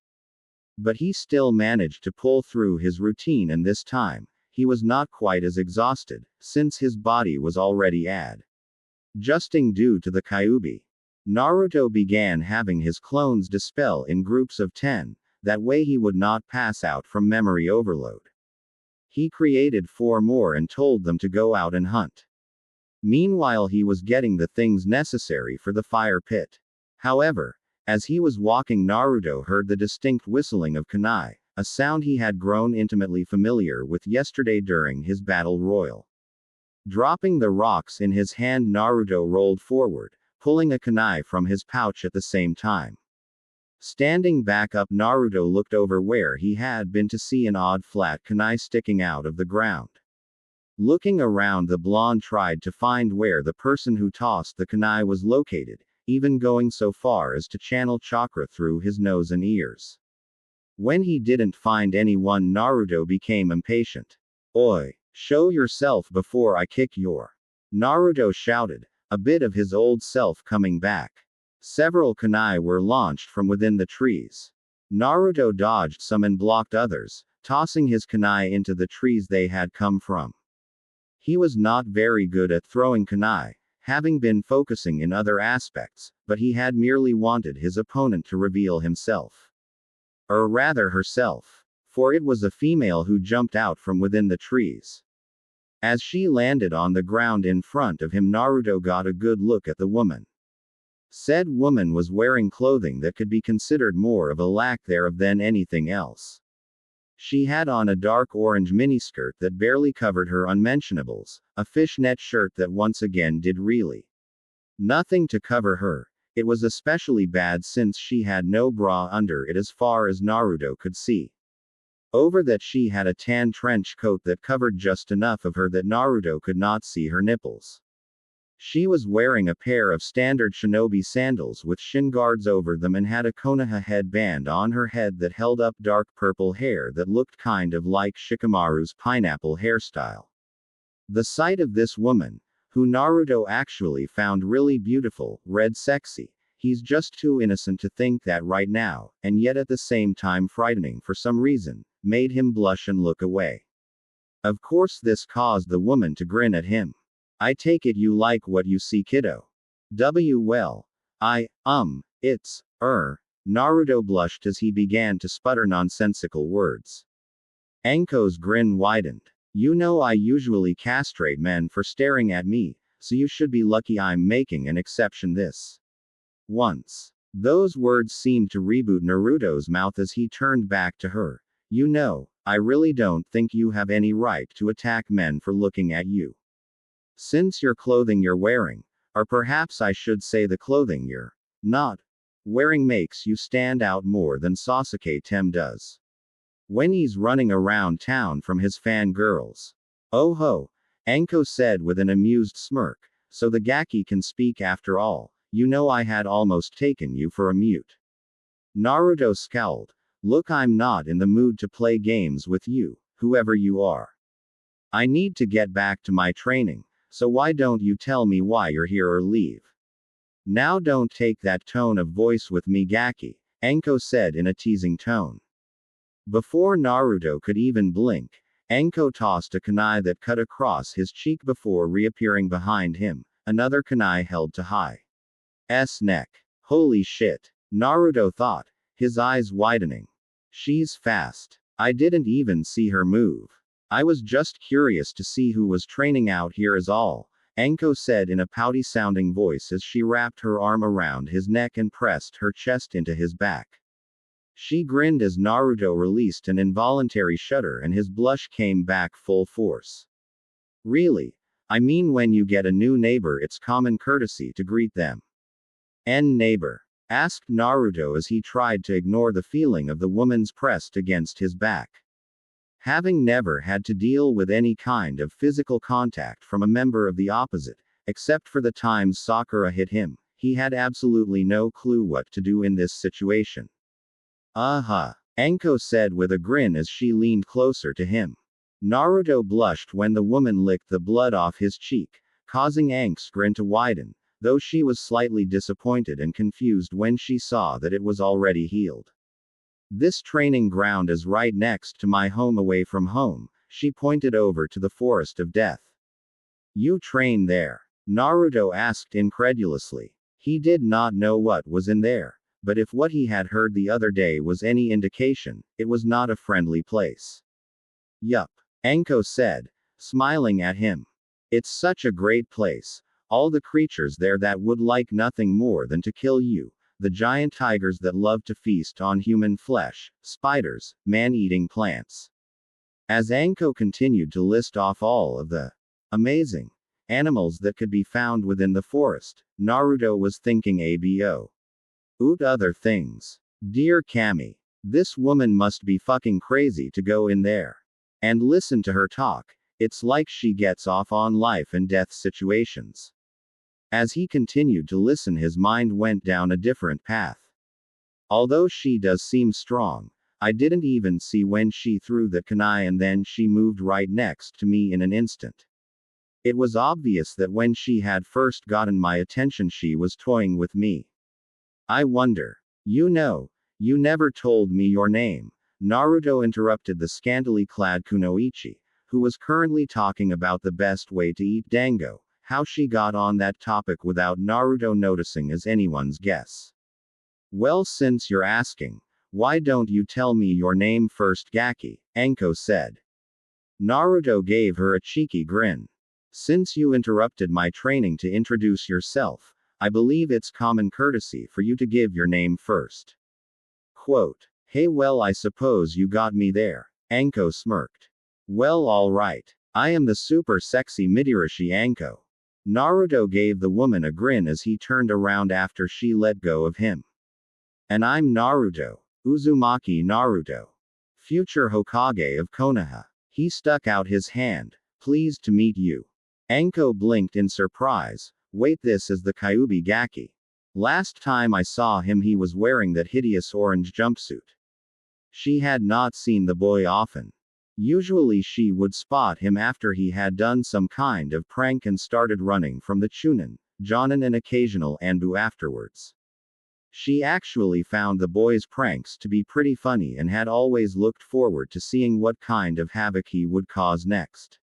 But he still managed to pull through his routine, and this time, he was not quite as exhausted, since his body was already adjusting due to the Kyuubi. Naruto began having his clones dispel in groups of 10, that way he would not pass out from memory overload. He created 4 more and told them to go out and hunt. Meanwhile, he was getting the things necessary for the fire pit. However, as he was walking, Naruto heard the distinct whistling of kunai, a sound he had grown intimately familiar with yesterday during his battle royal. Dropping the rocks in his hand, Naruto rolled forward, pulling a kunai from his pouch at the same time. Standing back up, Naruto looked over where he had been to see an odd flat kunai sticking out of the ground. Looking around, the blonde tried to find where the person who tossed the kunai was located, even going so far as to channel chakra through his nose and ears. When he didn't find anyone, Naruto became impatient. "Oi, show yourself before I kick your..." Naruto shouted, a bit of his old self coming back. Several kunai were launched from within the trees. Naruto dodged some and blocked others, tossing his kunai into the trees they had come from. He was not very good at throwing kunai, having been focusing in other aspects, but he had merely wanted his opponent to reveal himself. Or rather herself. For it was a female who jumped out from within the trees. As she landed on the ground in front of him, Naruto got a good look at the woman. Said woman was wearing clothing that could be considered more of a lack thereof than anything else. She had on a dark orange miniskirt that barely covered her unmentionables, a fishnet shirt that once again did really nothing to cover her. It was especially bad since she had no bra under it as far as Naruto could see. Over that she had a tan trench coat that covered just enough of her that Naruto could not see her nipples. She was wearing a pair of standard shinobi sandals with shin guards over them and had a Konoha headband on her head that held up dark purple hair that looked kind of like Shikamaru's pineapple hairstyle. The sight of this woman, who Naruto actually found really beautiful, read sexy. He's just too innocent to think that right now, and yet at the same time frightening for some reason, made him blush and look away. Of course, this caused the woman to grin at him. "I take it you like what you see, kiddo." Well. It's, Naruto blushed as he began to sputter nonsensical words. Enko's grin widened. "You know I usually castrate men for staring at me, so you should be lucky I'm making an exception this once." Those words seemed to reboot Naruto's mouth as he turned back to her. "You know, I really don't think you have any right to attack men for looking at you. Since your clothing you're wearing, or perhaps I should say the clothing you're not wearing, makes you stand out more than Sasuke Tem does when he's running around town from his fangirls." "Oh ho," Enko said with an amused smirk, "so the Gaki can speak after all. You know I had almost taken you for a mute." Naruto scowled. "Look, I'm not in the mood to play games with you, whoever you are. I need to get back to my training. So why don't you tell me why you're here or leave?" "Now don't take that tone of voice with me, Gaki," Enko said in a teasing tone. Before Naruto could even blink, Enko tossed a kunai that cut across his cheek before reappearing behind him, another kunai held to Hai's neck. "Holy shit," Naruto thought, his eyes widening. "She's fast. I didn't even see her move. I was just curious to see who was training out here is all," Enko said in a pouty-sounding voice as she wrapped her arm around his neck and pressed her chest into his back. She grinned as Naruto released an involuntary shudder and his blush came back full force. "Really? I mean, when you get a new neighbor, it's common courtesy to greet them." "Neighbor?" asked Naruto as he tried to ignore the feeling of the woman's pressed against his back. Having never had to deal with any kind of physical contact from a member of the opposite, except for the times Sakura hit him, he had absolutely no clue what to do in this situation. Enko said with a grin as she leaned closer to him. Naruto blushed when the woman licked the blood off his cheek, causing Ank's grin to widen, though she was slightly disappointed and confused when she saw that it was already healed. "This training ground is right next to my home away from home," she pointed over to the Forest of Death. "You train there?" Naruto asked incredulously. He did not know what was in there, but if what he had heard the other day was any indication, it was not a friendly place. "Yup," Enko said, smiling at him. It's such a great place. All the creatures there that would like nothing more than to kill you. The giant tigers that love to feast on human flesh, spiders, man-eating plants. As Anko continued to list off all of the amazing animals that could be found within the forest, Naruto was thinking abo. Oot other things. Dear Kami. This woman must be fucking crazy to go in there. And listen to her talk. It's like she gets off on life and death situations. As he continued to listen, his mind went down a different path. Although she does seem strong, I didn't even see when she threw the kunai and then she moved right next to me in an instant. It was obvious that when she had first gotten my attention she was toying with me. I wonder. You never told me your name. Naruto interrupted the scantily clad Kunoichi, who was currently talking about the best way to eat dango. How she got on that topic without Naruto noticing is anyone's guess. Well, since you're asking, why don't you tell me your name first, Gaki? Anko said. Naruto gave her a cheeky grin. Since you interrupted my training to introduce yourself, I believe it's common courtesy for you to give your name first. Quote. Hey, well, I suppose you got me there. Anko smirked. Well, alright. I am the super sexy Midorishi Anko. Naruto gave the woman a grin as he turned around after she let go of him. And I'm Naruto. Uzumaki Naruto. Future Hokage of Konoha. He stuck out his hand. Pleased to meet you. Anko blinked in surprise. Wait, this is the Kyuubi Gaki. Last time I saw him he was wearing that hideous orange jumpsuit. She had not seen the boy often. Usually she would spot him after he had done some kind of prank and started running from the Chunin, Jonin and occasional Anbu afterwards. She actually found the boy's pranks to be pretty funny and had always looked forward to seeing what kind of havoc he would cause next.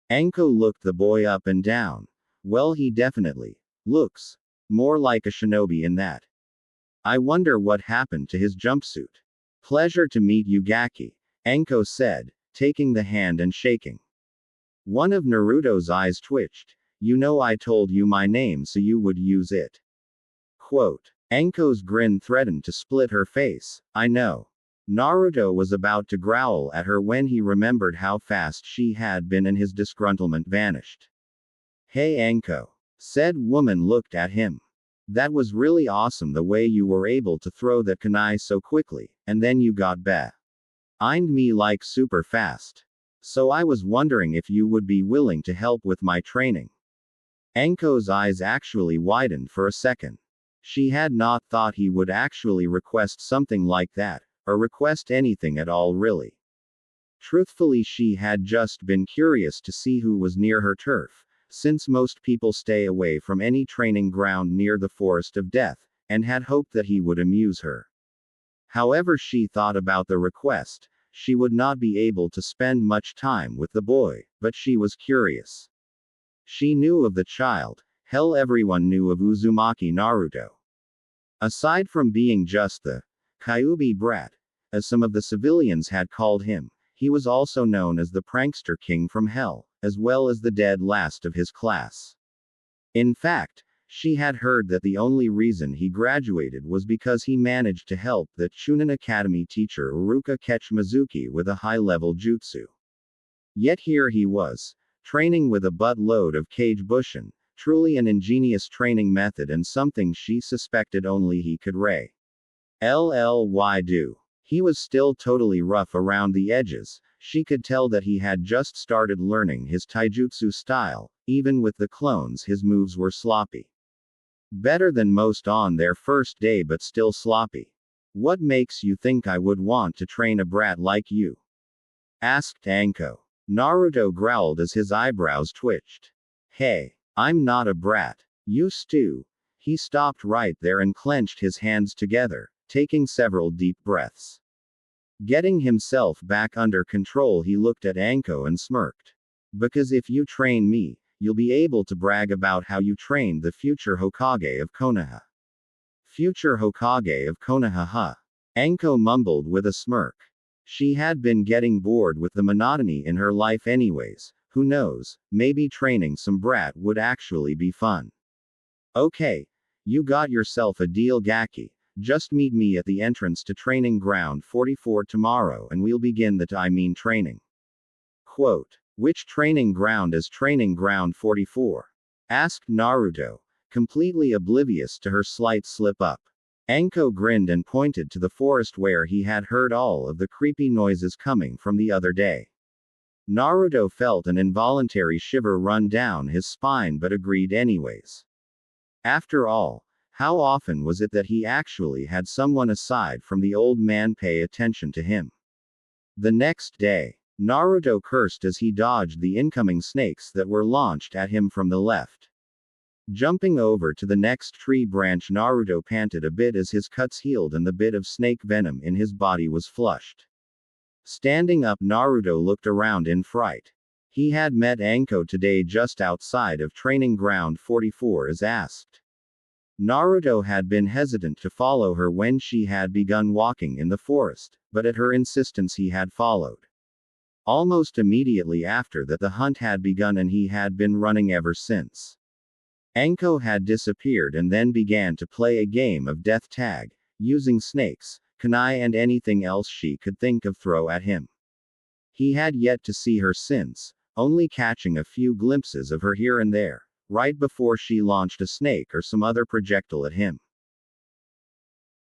Anko looked the boy up and down. Well, he definitely looks more like a shinobi in that. I wonder what happened to his jumpsuit. Pleasure to meet you, Gaki, Anko said, taking the hand and shaking. One of Naruto's eyes twitched. I told you my name so you would use it. Quote. Anko's grin threatened to split her face. I know. Naruto was about to growl at her when he remembered how fast she had been and his disgruntlement vanished. Hey, Anko. Said woman looked at him. That was really awesome the way you were able to throw that kunai so quickly, and then you got behind me like super fast. So I was wondering if you would be willing to help with my training. Anko's eyes actually widened for a second. She had not thought he would actually request something like that, or request anything at all really. Truthfully, she had just been curious to see who was near her turf, since most people stay away from any training ground near the Forest of Death, and had hoped that he would amuse her. However, she thought about the request. She would not be able to spend much time with the boy, but she was curious. She knew of the child. Hell, everyone knew of Uzumaki Naruto. Aside from being just the Kyuubi brat, as some of the civilians had called him, he was also known as the prankster king from hell, as well as the dead last of his class. In fact, she had heard that the only reason he graduated was because he managed to help the Chunin Academy teacher Uruka catch Mizuki with a high-level jutsu. Yet here he was, training with a buttload of Kage Bushin, truly an ingenious training method and something she suspected only he could do. He was still totally rough around the edges. She could tell that he had just started learning his taijutsu style. Even with the clones, his moves were sloppy. Better than most on their first day, but still sloppy. What makes you think I would want to train a brat like you? Asked Anko. Naruto growled as his eyebrows twitched. Hey, I'm not a brat. You stew. He stopped right there and clenched his hands together, taking several deep breaths. Getting himself back under control, he looked at Anko and smirked. Because if you train me, you'll be able to brag about how you trained the future Hokage of Konoha. Future Hokage of Konoha, huh? Anko mumbled with a smirk. She had been getting bored with the monotony in her life anyways. Who knows, maybe training some brat would actually be fun. Okay. You got yourself a deal, Gaki. Just meet me at the entrance to Training Ground 44 tomorrow and we'll begin the training. Quote. Which training ground is Training Ground 44? Asked Naruto, completely oblivious to her slight slip up. Anko grinned and pointed to the forest where he had heard all of the creepy noises coming from the other day. Naruto felt an involuntary shiver run down his spine but agreed anyways. After all, how often was it that he actually had someone aside from the old man pay attention to him? The next day, Naruto cursed as he dodged the incoming snakes that were launched at him from the left. Jumping over to the next tree branch, Naruto panted a bit as his cuts healed and the bit of snake venom in his body was flushed. Standing up, Naruto looked around in fright. He had met Anko today just outside of Training Ground 44 as asked. Naruto had been hesitant to follow her when she had begun walking in the forest, but at her insistence he had followed. Almost immediately after that, the hunt had begun and he had been running ever since. Anko had disappeared and then began to play a game of death tag, using snakes, kunai and anything else she could think of throw at him. He had yet to see her since, only catching a few glimpses of her here and there, right before she launched a snake or some other projectile at him.